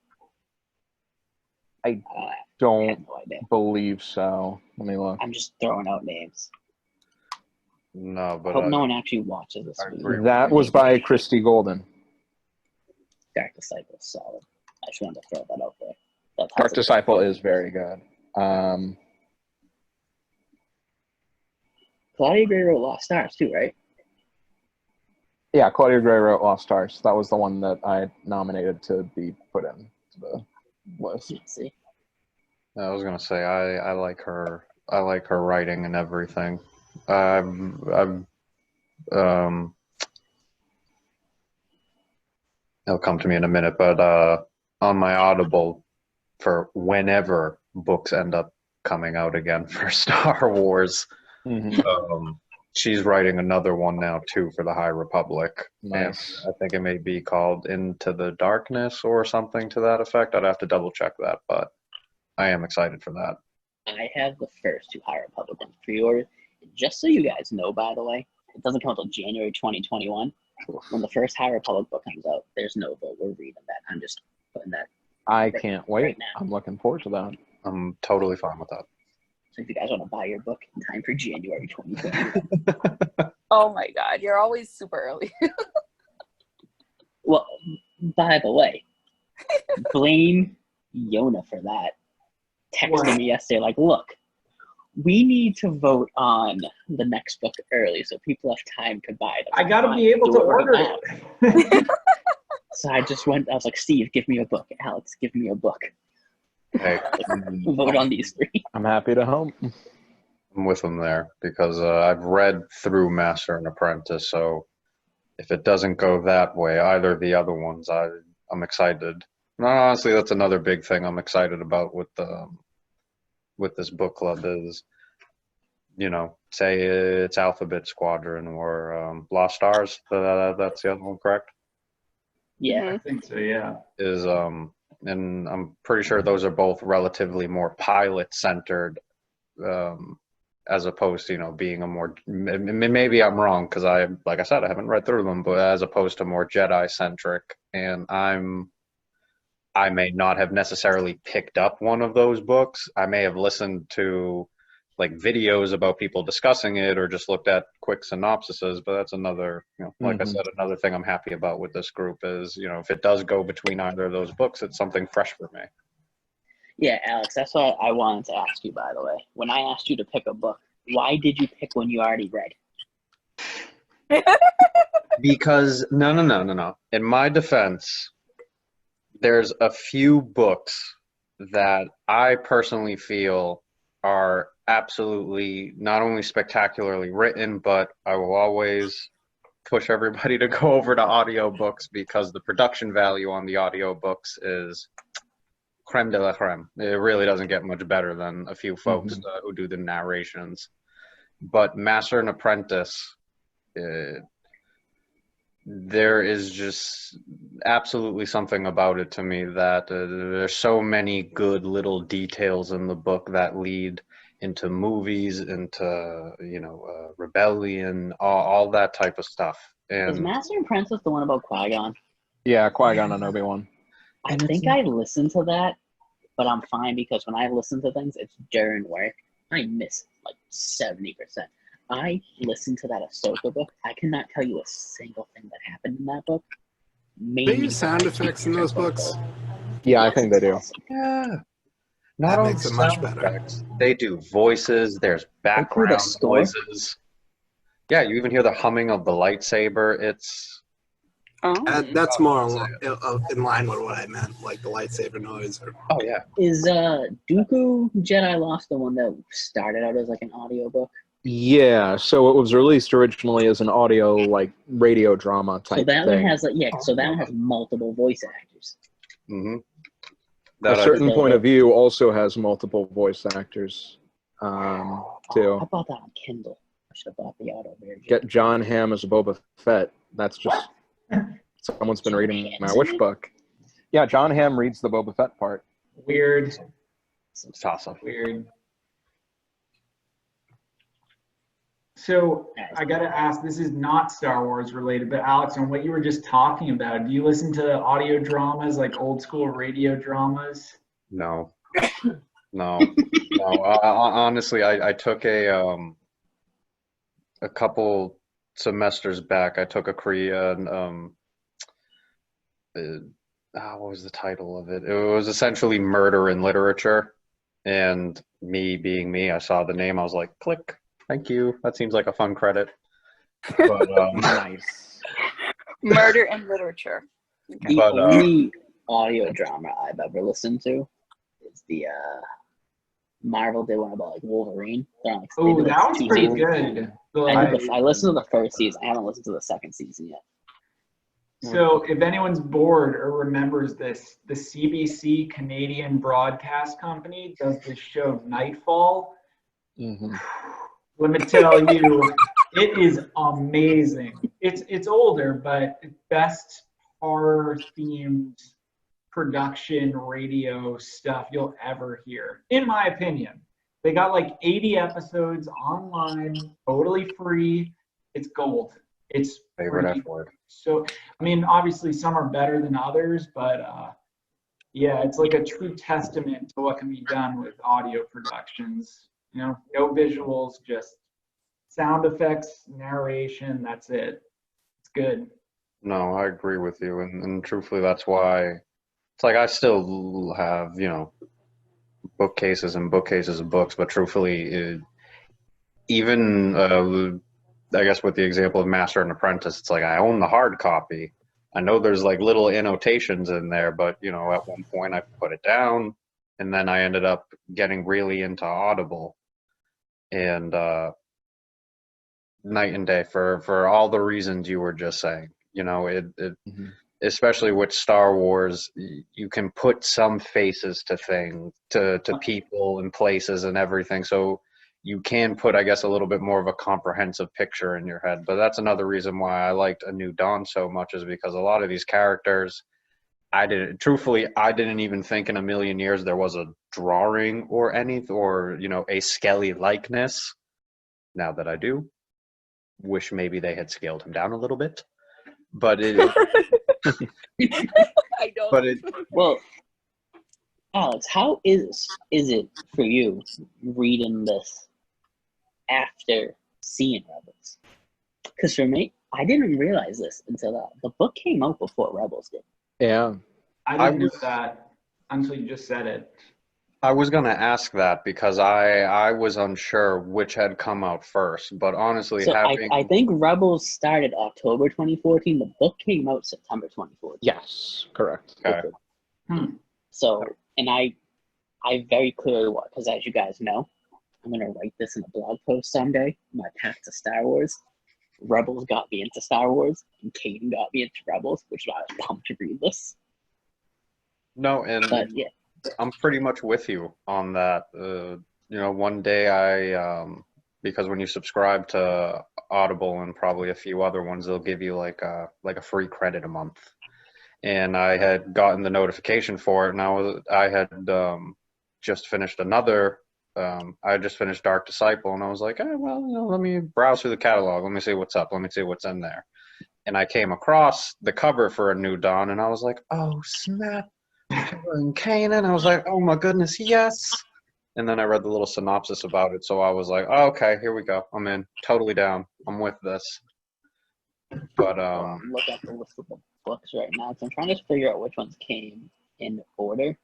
I I don't have no idea. believe so. Let me look. I'm just throwing out names. No, I but hope no one actually watches this. I video. agree with That was by Christy Golden. Dark Disciple is solid. I just wanted to throw that out there. That's Dark Disciple is very good. Claudia Gray wrote Lost Stars too, right? Yeah, Claudia Gray wrote Lost Stars. That was the one that I nominated to be put in to the list. Let's see. I was gonna say I like her. I like her writing and everything. I've it'll come to me in a minute, but on my Audible for whenever books end up coming out again for Star Wars, Mhm. she's writing another one now too for the High Republic. Nice. And I think it may be called Into the Darkness or something to that effect. I'd have to double check that, but I am excited for that. I have the first 2 High Republicans pre-ordered. Just so you guys know, by the way, it doesn't come until January 2021. When the first High Republic book comes out, there's no vote. We're reading that. I'm just putting that. I can't wait. Right now. I'm looking forward to that. I'm totally fine with that. So if you guys want to buy your book in time for January 2021. Oh my God, you're always super early. Well, by the way, blame Yona for that. Texted me yesterday, like, look, we need to vote on the next book early so people have time to buy them. I got to Fine, be able do to it right order now. it. So I was like, Steve, give me a book. Alex, give me a book. Hey, Vote on these 3. I'm happy to help. I'm with them there because I've read through Master and Apprentice, so if it doesn't go that way, either of the other ones, I'm excited. No, honestly, that's another big thing I'm excited about with this book club is, say it's Alphabet Squadron or Lost Stars. That's the other one, correct? Yeah. I think so, yeah. Is and I'm pretty sure those are both relatively more pilot centered, as opposed to being a more, maybe I'm wrong because like I said, I haven't read through them, but as opposed to more Jedi centric, and I may not have necessarily picked up one of those books. I may have listened to like videos about people discussing it or just looked at quick synopsises. But that's another, like I said, another thing I'm happy about with this group is, if it does go between either of those books, it's something fresh for me. Yeah, Alex, that's what I wanted to ask you, by the way. When I asked you to pick a book, why did you pick one you already read? Because no. In my defense, there's a few books that I personally feel are absolutely not only spectacularly written, but I will always push everybody to go over to audiobooks because the production value on the audiobooks is creme de la creme. It really doesn't get much better than a few folks who do the narrations. But Master and Apprentice, there is just absolutely something about it to me that there's so many good little details in the book that lead into movies, into rebellion, all that type of stuff. Is And Master and Apprentice the one about Qui-Gon? Yeah, Qui-Gon and Obi-Wan. I think I listened to that, but I'm fine because when I listen to things, it's during work. I miss like 70%. I listened to that Ahsoka book. I cannot tell you a single thing that happened in that book. They use sound effects in those books. Yeah, I think they do. Awesome. yeah, not That only makes it much sound better. effects, they do voices. There's background score. noises. Yeah, you even hear the humming of the lightsaber. It's That's more in line with what I meant, like the lightsaber noise. oh yeah. Is Dooku Jedi Lost the one that started out as like an audiobook? Yeah, so it was released originally as an audio, like, radio drama type So that thing. one has so that one has multiple voice actors. Mm-hmm. A Certain Point of View also has multiple voice actors, too. I bought that on Kindle. I should have bought the auto version. Get John Hamm as Boba Fett. That's just someone's been reading my wish book. Yeah, John Hamm reads the Boba Fett part. Weird. It's awesome. Weird. So I got to ask, this is not Star Wars related, but Alex, on what you were just talking about, do you listen to audio dramas, like old school radio dramas? No. Honestly, I took a couple semesters back. I took a Korean. What was the title of it? It was essentially Murder in Literature, and me being me, I saw the name. I was like, click. Thank you. That seems like a fun credit. But, Nice. Murder in Literature. The only audio drama I've ever listened to is the Marvel did one about like Wolverine. Like, Oh, that was pretty good. I listened to the first season. I haven't listened to the second season yet. So if anyone's bored or remembers this, the CBC Canadian Broadcast Company does this show Nightfall. Mm-hmm. Let me tell you, it is amazing. It's older, but best horror themed production radio stuff you'll ever hear, in my opinion. They got like 80 episodes online, totally free. It's gold. It's favorite free. F word. So, I mean, obviously some are better than others, but yeah, it's like a true testament to what can be done with audio productions. No visuals, just sound effects, narration, that's it. It's good. No, I agree with you. And truthfully, that's why it's like I still have, bookcases and bookcases of books, but truthfully, even I guess with the example of Master and Apprentice, it's like I own the hard copy. I know there's like little annotations in there, but at one point I put it down, and then I ended up getting really into Audible, and night and day for all the reasons you were just saying. Especially with Star Wars, you can put some faces to things, to people and places and everything. So you can put, I guess, a little bit more of a comprehensive picture in your head. But that's another reason why I liked A New Dawn so much, is because a lot of these characters, I didn't even think in a million years there was a drawing or a Skelly likeness. Now that I do, wish maybe they had scaled him down a little bit. But I don't. Well, Alex, how is it for you reading this after seeing Rebels. Because for me, I didn't realize this until the book came out before Rebels did. Yeah. I didn't know that until you just said it. I was going to ask that because I was unsure which had come out first, but honestly, So having I think Rebels started October 2014. The book came out September 2014. Yes, correct. okay. So, and I very clearly was, because as you guys know, I'm going to write this in a blog post someday, my path to Star Wars. Rebels got me into Star Wars, and Caden got me into Rebels, which is why I was pumped to read this. No, and But yeah, I'm pretty much with you on that. You know, one day because when you subscribe to Audible and probably a few other ones, they'll give you like a free credit a month. And I had gotten the notification for it, and I had just finished I just finished Dark Disciple, and I was like, well, you know, let me browse through the catalog. Let me see what's up. Let me see what's in there. And I came across the cover for A New Dawn, and I was like, oh, snap. And Kanan. I was like, oh, my goodness, yes. And then I read the little synopsis about it, so I was like, oh, okay, here we go. I'm in. Totally down. I'm with this. But look at the list of the books right now, because I'm trying to figure out which ones came in order.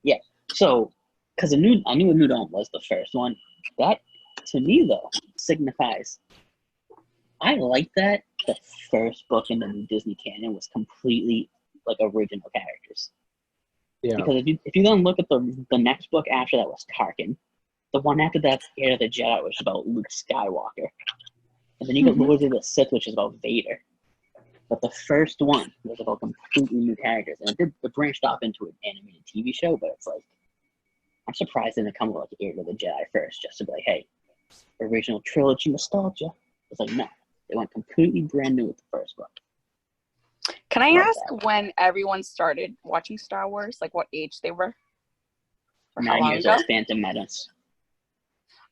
Yeah, so, because I knew A New Dawn was the first one. That, to me, though, signifies, I like that the first book in the new Disney canon was completely, like, original characters. Yeah. Because if you then look at the next book after that was Tarkin, the one after that's Heir of the Jedi, which is about Luke Skywalker. And then you get Lords of the Sith, which is about Vader. But the first one was about completely new characters. And it branched off into an animated TV show, but it's like, I'm surprised they didn't come with like Heir of the Jedi first, just to be like, hey, original trilogy nostalgia. It's like, no. They went completely brand new with the first book. Can I ask when everyone started watching Star Wars? Like what age they were? Or how 9 long years ago? old, Phantom Menace.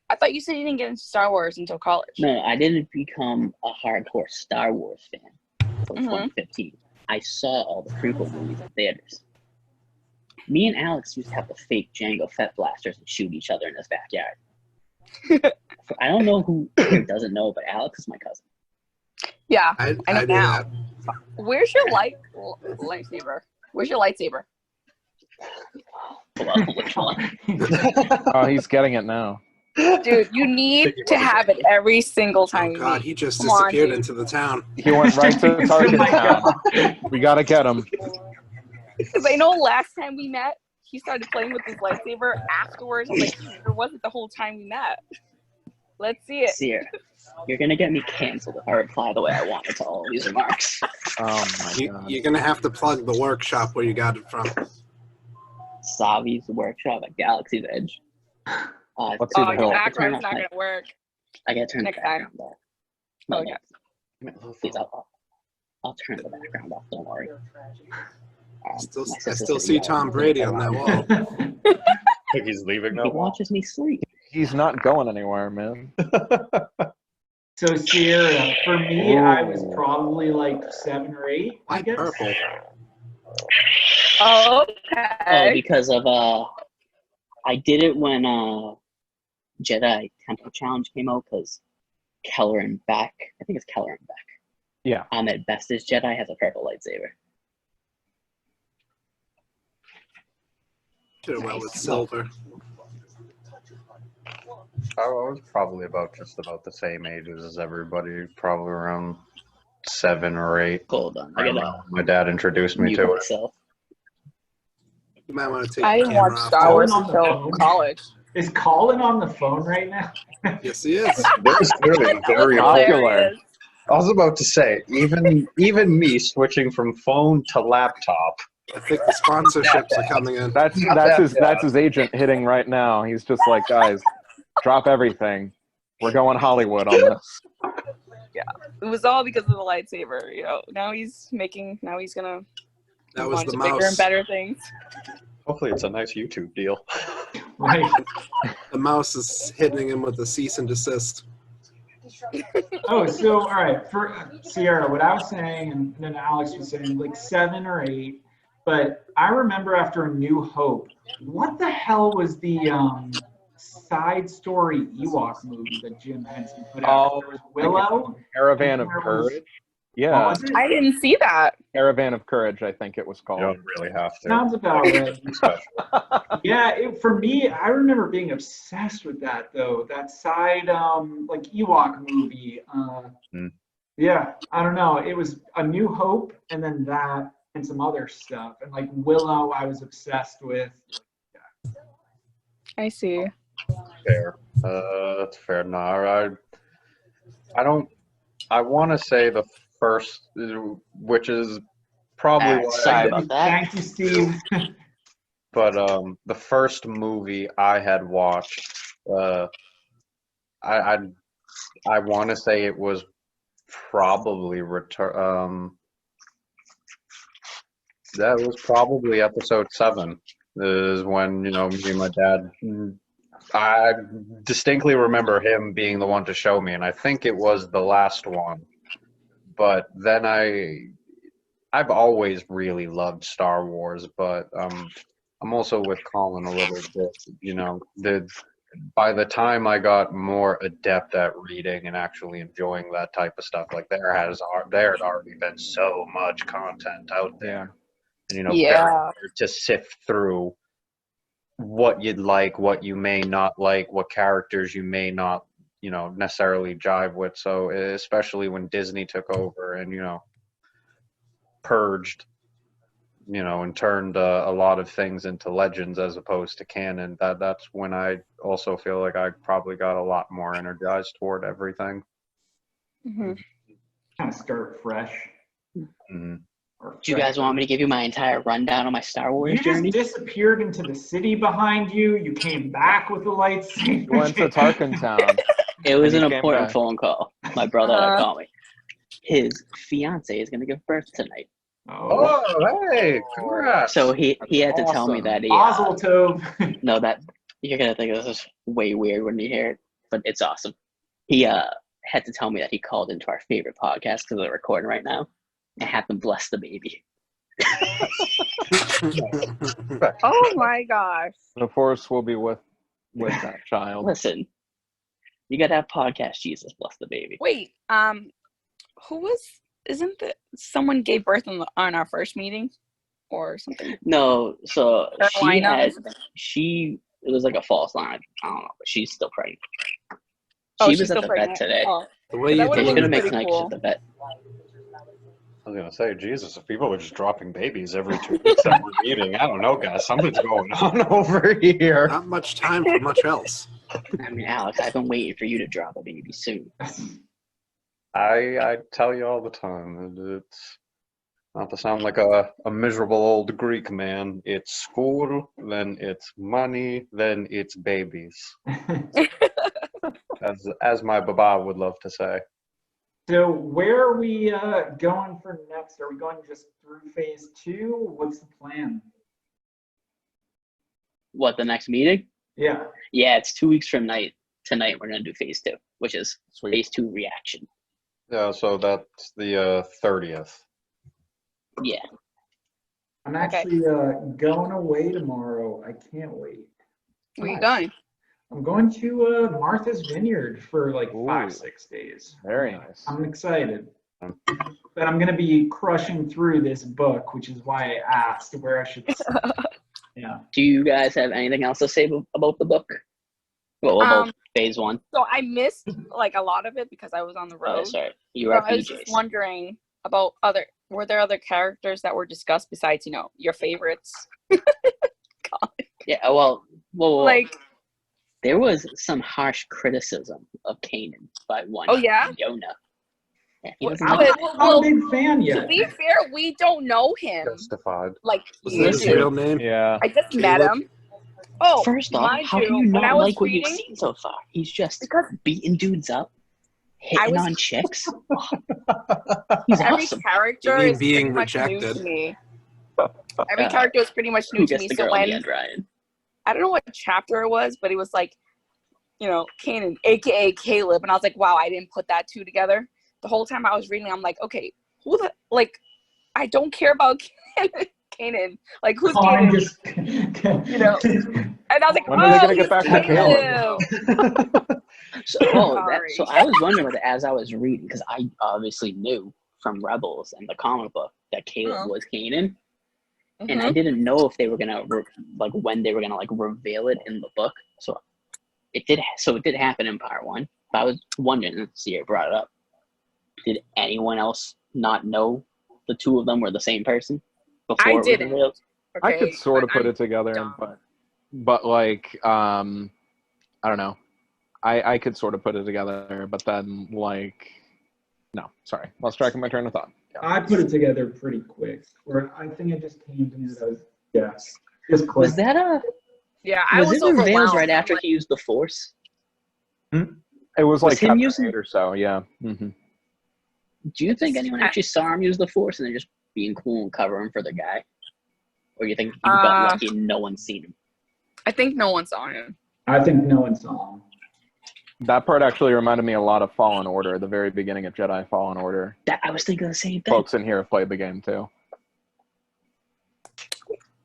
I thought you said you didn't get into Star Wars until college. No, I didn't become a hardcore Star Wars fan until 2015. I saw all the prequel movies in theaters. Me and Alex used to have the fake Jango Fett blasters and shoot each other in his backyard. I don't know who doesn't know, but Alex is my cousin. Yeah, I know do now. that. Where's your lightsaber? Where's your lightsaber? Well, which one? Oh, he's getting it now. Dude, you need to have it every single time Oh you God, meet. he just Come on, disappeared dude. into the town. He went right to Tarkin Town. We gotta get him. Because I know last time we met, he started playing with his lightsaber afterwards. I'm like, or was it the whole time we met? Let's see it. Sierra, you're gonna get me canceled if I reply the way I wanted to all these remarks. Oh my God. You're gonna have to plug the workshop where you got it from. Savi's workshop at Galaxy's Edge. Let's see Oh, the your hill. background's not going to work. I gotta turn Next the background off. No, Okay. please, I'll turn the background off. Don't worry. I still My sister still said, see "Yeah, Tom I'm Brady gonna on cut that out." wall. I think he's leaving He now. watches me sleep. He's not going anywhere, man. So Sierra, for me, I was Ooh. probably like 7 or 8, I Like guess. purple. Oh, Oh, okay. because of I did it when Jedi Temple Challenge came out because Keller and Beck, I think it's Keller and Beck. Yeah. Ahmed Best's Jedi has a purple lightsaber. Should have went with silver. I was probably just about the same age as everybody, probably around 7 or 8. Hold on, I gotta My dad introduced me mute to it. myself. You might want to take I the didn't camera watch off. Star Wars on the until phone. college. Is Colin on the phone right now? Yes, he is. This is clearly That was very popular. hilarious. I was about to say, even me switching from phone to laptop. I think the sponsorships are coming in. That's his agent hitting right now. He's just like, guys, drop everything. We're going Hollywood on this. It was all because of the lightsaber. You know, now he's gonna That move was on the to bigger and mouse. better things. Hopefully, it's a nice YouTube deal. Right. The mouse is hitting him with the cease and desist. Oh, so all right, for Sierra, what I was saying, and then Alex was saying, like 7 or 8. But I remember after A New Hope, what the hell was the side story Ewok movie that Jim Henson put out. There was Willow. Caravan of there was- Courage. What Yeah, was it? I didn't see that. Caravan of Courage, I think it was You called. don't really have to. Sounds about right. Special. Yeah, for me, I remember being obsessed with that though. That side, like Ewok movie. Yeah, I don't know. It was A New Hope, and then that, and some other stuff. And like Willow, I was obsessed with. I see. Fair. That's fair. No, I want to say the first, which is probably Alright, what sorry I about did, that. Thank you, Steve. but the first movie I had watched, I want to say it was probably that was probably episode 7. Is when me and my dad. I distinctly remember him being the one to show me, and I think it was the last one. But then I've always really loved Star Wars, but I'm also with Colin a little bit. By the time I got more adept at reading and actually enjoying that type of stuff, like there had already been so much content out there, and very hard to sift through what you'd like, what you may not like, what characters you may not necessarily jive with. So especially when Disney took over and purged and turned a lot of things into legends as opposed to canon, that's when I also feel like I probably got a lot more energized toward everything. Mm-hmm. Kind of start fresh. Mm-hmm. Do you guys want me to give you my entire rundown on my Star Wars You journey? just disappeared into the city behind you. You came back with the lightsaber. You went to Tarkin Town. It was And an he came important back. phone call. My brother had to call me. His fiance is going to give birth tonight. Oh, Oh, hey, congrats. So he had to tell me Awesome. that he Mazel tov. no, that you're gonna think this is way weird when you hear it, but it's awesome. He had to tell me that he called into our favorite podcast because they're recording right now and had to bless the baby. Oh my gosh. The Force will be with that child. Listen, you gotta have podcast Jesus bless the baby. Wait, isn't that someone gave birth on our first meeting or something? No, so Carolina or something? it was like a false line. I don't know, but she's still pregnant. Oh, She she's was at still the pregnant. vet today. Oh, The way That you would've She's looked gonna make pretty tonight. cool. She's at the vet. I was gonna say, Jesus, if people were just dropping babies every 2 weeks every meeting, I don't know, guys, something's going on over here. Not much time for much else. I mean, Alex, I've been waiting for you to drop a baby soon. I tell you all the time, it's not to sound like a miserable old Greek man. It's school, then it's money, then it's babies, as my baba would love to say. So where are we going for next? Are we going just through phase 2? What's the plan? What, the next meeting? Yeah. Yeah, it's 2 weeks from tonight we're gonna do phase 2, which is Sweet. phase 2 reaction. Yeah, so that's the 30th. Yeah. I'm actually going away tomorrow. I can't wait. where you going? I'm going to Martha's Vineyard for like Ooh. 5-6 days. Very nice. I'm excited. But I'm going to be crushing through this book, which is why I asked where I should start. Yeah. Do you guys have anything else to say about the book? Well, about phase 1? So I missed like a lot of it because I was on the road. Oh, sorry. You So were at I was just PJ's. wondering about were there other characters that were discussed besides, your favorites? Yeah, well, Like, there was some harsh criticism of Kanan by one oh yeah? Yona. Yeah, he Well, doesn't I like was- I'm a big fan to yet. be fair, we don't know him. Justified. Like, Was you that his do. real name? Yeah. I just met Caleb? him. Oh, First off, mind how you, can you when I not was like what you've reading- seen so far? He's just Because beating dudes up, hitting was- on chicks. He's every awesome. character You mean is pretty being much new rejected? to me. Every character is pretty much new Who to gets me. the So girl in the when end, Ryan? I don't know what chapter it was, but it was like, Kanan, aka Caleb, and I was like, wow, I didn't put that two together. The whole time I was reading, I'm like, okay, I don't care about Kanan. Like, who's Oh, I'm Kanan? just, And I was like, When are they oh, gonna get back to Caleb? So, Sorry. so I was wondering whether, as I was reading, because I obviously knew from Rebels and the comic book that Caleb was Kanan, and I didn't know if they were gonna when they were gonna reveal it in the book. So it did. So it did happen in part 1. But I was wondering, and Sierra brought it up. Did anyone else not know the two of them were the same person before I it was didn't. revealed? I could Okay, sort of but put I'm it together, dumb. but like I don't know. I could sort of put it together, but then no, sorry, lost track of my train of thought. Yeah. I put it together pretty quick. Or I think it just came to me that I was just clicked. Was that Yeah, I was it revealed overwhelmed. right I'm after like, he used the Force? It was Was like him chapter using- 8 or so, yeah. Mm-hmm. Do you think anyone actually saw him use the Force and they're just being cool and covering for the guy? Or do you think he got lucky and no one's seen him? I think no one saw him. I think no one saw him. That part actually reminded me a lot of Fallen Order, the very beginning of Jedi Fallen Order. I was thinking the same thing. Folks in here have played the game too.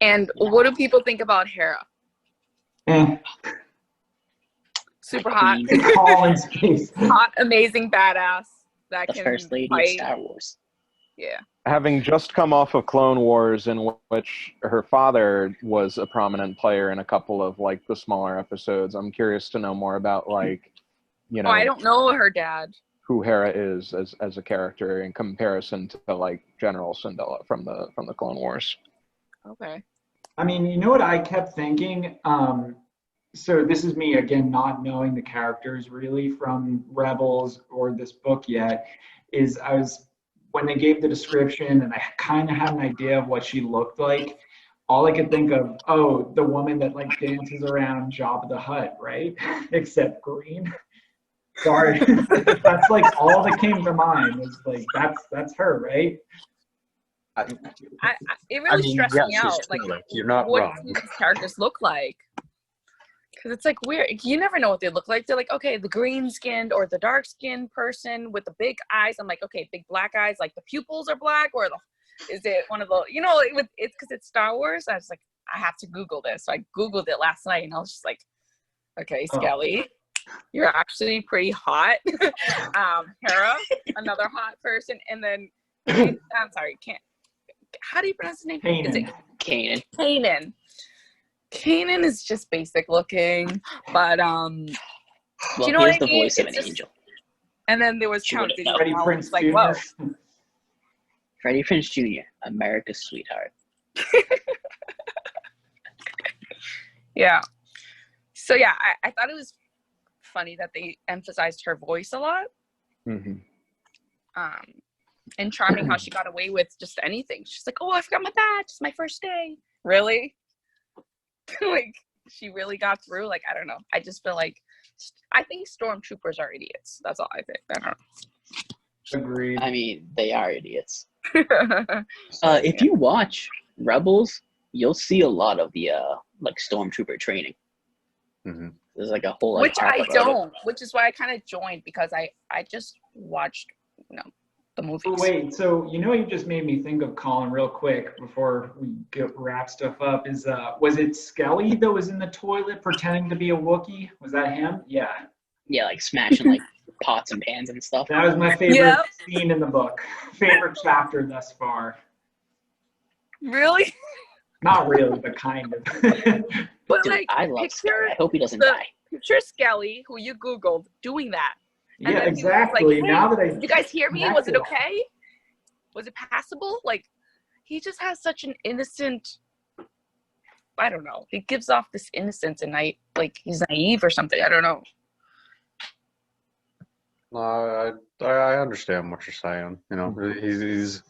And what do people think about Hera? Super hot. In Colin's case. Hot, amazing, badass. That The can First Lady fight. of Star Wars. Yeah. Having just come off of Clone Wars, in which her father was a prominent player in a couple of the smaller episodes, I'm curious to know more about Oh, I don't know her dad. who Hera is as a character in comparison to General Syndulla from the Clone Wars. Okay. I mean, you know what I kept thinking? So this is me again, not knowing the characters really from Rebels or this book yet, is when they gave the description and I kind of had an idea of what she looked like, all I could think of, the woman that dances around Jabba the Hutt, right? Except green. Sorry. That's all that came to mind is that's her, right? It really stressed me yes, out. it's true. You're not what wrong. do these characters look like? Because it's weird. You never know what they look like. They're okay, the green-skinned or the dark-skinned person with the big eyes. I'm okay, big black eyes, the pupils are black, or is it one of the, it's because it's Star Wars. I was I have to Google this. So I Googled it last night, and I was just okay, Skelly, you're actually pretty hot. Hera, another hot person, and then I'm sorry, how do you pronounce his name? Kanan. Is it Kanan. Kanan? Kanan is just basic looking, but Well, do you know he what has I the mean? voice of an It's just- angel. And then there was She Count would've Dooku. Freddie I Prinze was Jr. whoa. Freddie Prinze Jr., America's sweetheart. Yeah. So yeah, I thought it was funny that they emphasized her voice a lot. Mm-hmm. And charming how she got away with just anything. She's oh, I forgot my badge. It's my first day. Really? She really got through. I don't know. I just feel I think stormtroopers are idiots. That's all I think. I don't Agreed. I mean, they are idiots. know. If you watch Rebels, you'll see a lot of the stormtrooper training. Mhm. There's a whole Which arc I about don't. Which is why I kind of joined, because I just watched the movies. Oh, wait, so you just made me think of Colin real quick before we wrap stuff up. Was it Skelly that was in the toilet pretending to be a Wookiee? Was that him? Yeah. Yeah, smashing pots and pans and stuff. That was my favorite Yep. scene in the book. Favorite chapter thus far. Really? Not really, but kind of. But Dude, I love picture Skelly. I hope he doesn't the- die. Picture Skelly, who you Googled, doing that. And Yeah, then he was exactly. hey, Now that did you guys hear me? Was it connected. okay? Was it passable? He just has such an innocent, I don't know. He gives off this innocence, and he's naive or something. I don't know. No, I understand what you're saying. He's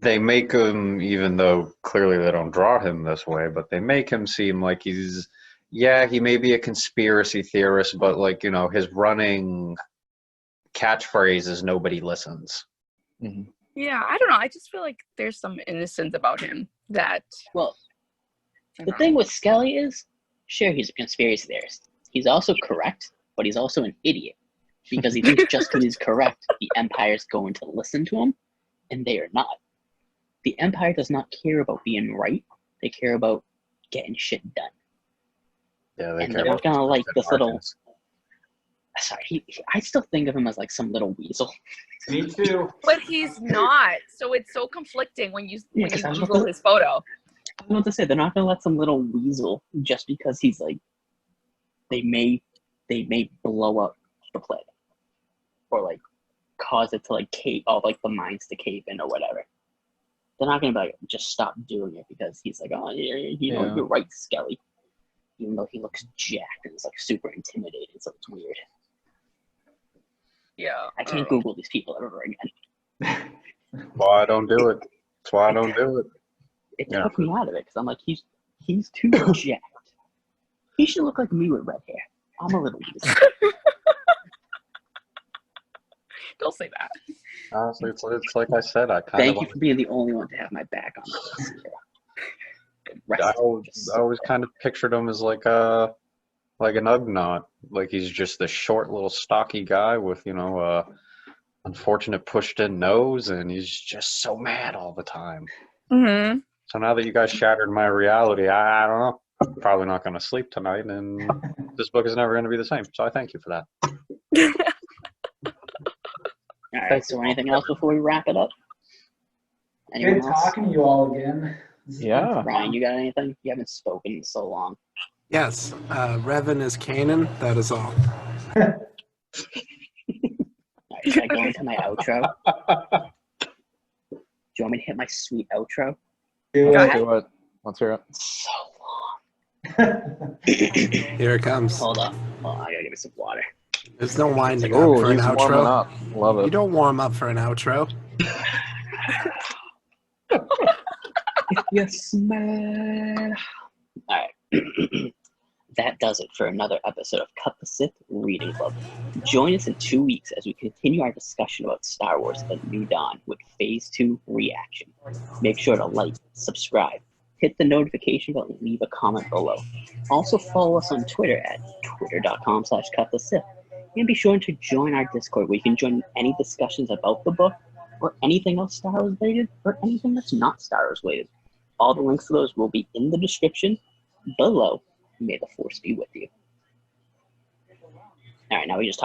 they make him, even though clearly they don't draw him this way, but they make him seem like he may be a conspiracy theorist, but his running catchphrase is nobody listens. Mm-hmm. Yeah, I don't know. I just feel there's some innocence about him that. Well, I the don't thing know. with Skelly is, sure, he's a conspiracy theorist. He's also correct, but he's also an idiot. Because he thinks just because he's correct, the Empire's going to listen to him, and they are not. The Empire does not care about being right. They care about getting shit done. Yeah, they And care they're not about gonna like this little. margins. Sorry, I still think of him as like some little weasel. Me too. But he's not. So it's so conflicting when you Yeah, when 'cause you I was Google about his photo. I was about to say they're not gonna let some little weasel just because he's like. They may blow up the planet, or like cause it to like cave, all like the mines to cave in or whatever. They're not gonna be like just stop doing it because he's like, oh, Yeah. you're right, Skelly. Even though he looks jacked and is like super intimidating, so it's weird. Yeah. I can't Google these people ever again. Why I don't do it. That's why I don't do it. It Yeah. took me out of it because I'm like, he's too jacked. He should look like me with red hair. I'm a little weasel. Don't say that. Honestly, it's like I said. I kind Thank of you for being the only one to have my back on this. The rest I of them always, just I always kind of pictured him as like an Ugnaught. Like he's just this short little stocky guy with, unfortunate pushed in nose, and he's just so mad all the time. Mm-hmm. So now that you guys shattered my reality, I don't know. I'm probably not going to sleep tonight, and this book is never going to be the same. So I thank you for that. All right. So anything else before we wrap it up? Anyone Good else? talking to you all again. Yeah. Ryan, you got anything? You haven't spoken in so long. Yes, Revan is Kanan. That is all. All right, should I go into my outro? Do you want me to hit my sweet outro? Do Go it. ahead. Do it. Let's hear it. It's so long. Here it comes. Hold on. I gotta give me some water. There's no winding up Oh, for an he's warming outro. up. Love You it. don't warm up for an outro. If you smell. All right. That does it for another episode of Cut the Sith Reading Club. Join us in 2 weeks as we continue our discussion about Star Wars A New Dawn with Phase 2 Reaction. Make sure to like, subscribe, hit the notification button, and leave a comment below. Also follow us on Twitter at twitter.com/cutthesith. And be sure to join our Discord where you can join any discussions about the book or anything else Star Wars related or anything that's not Star Wars related. All the links to those will be in the description below. May the Force be with you. All right, now we just talk.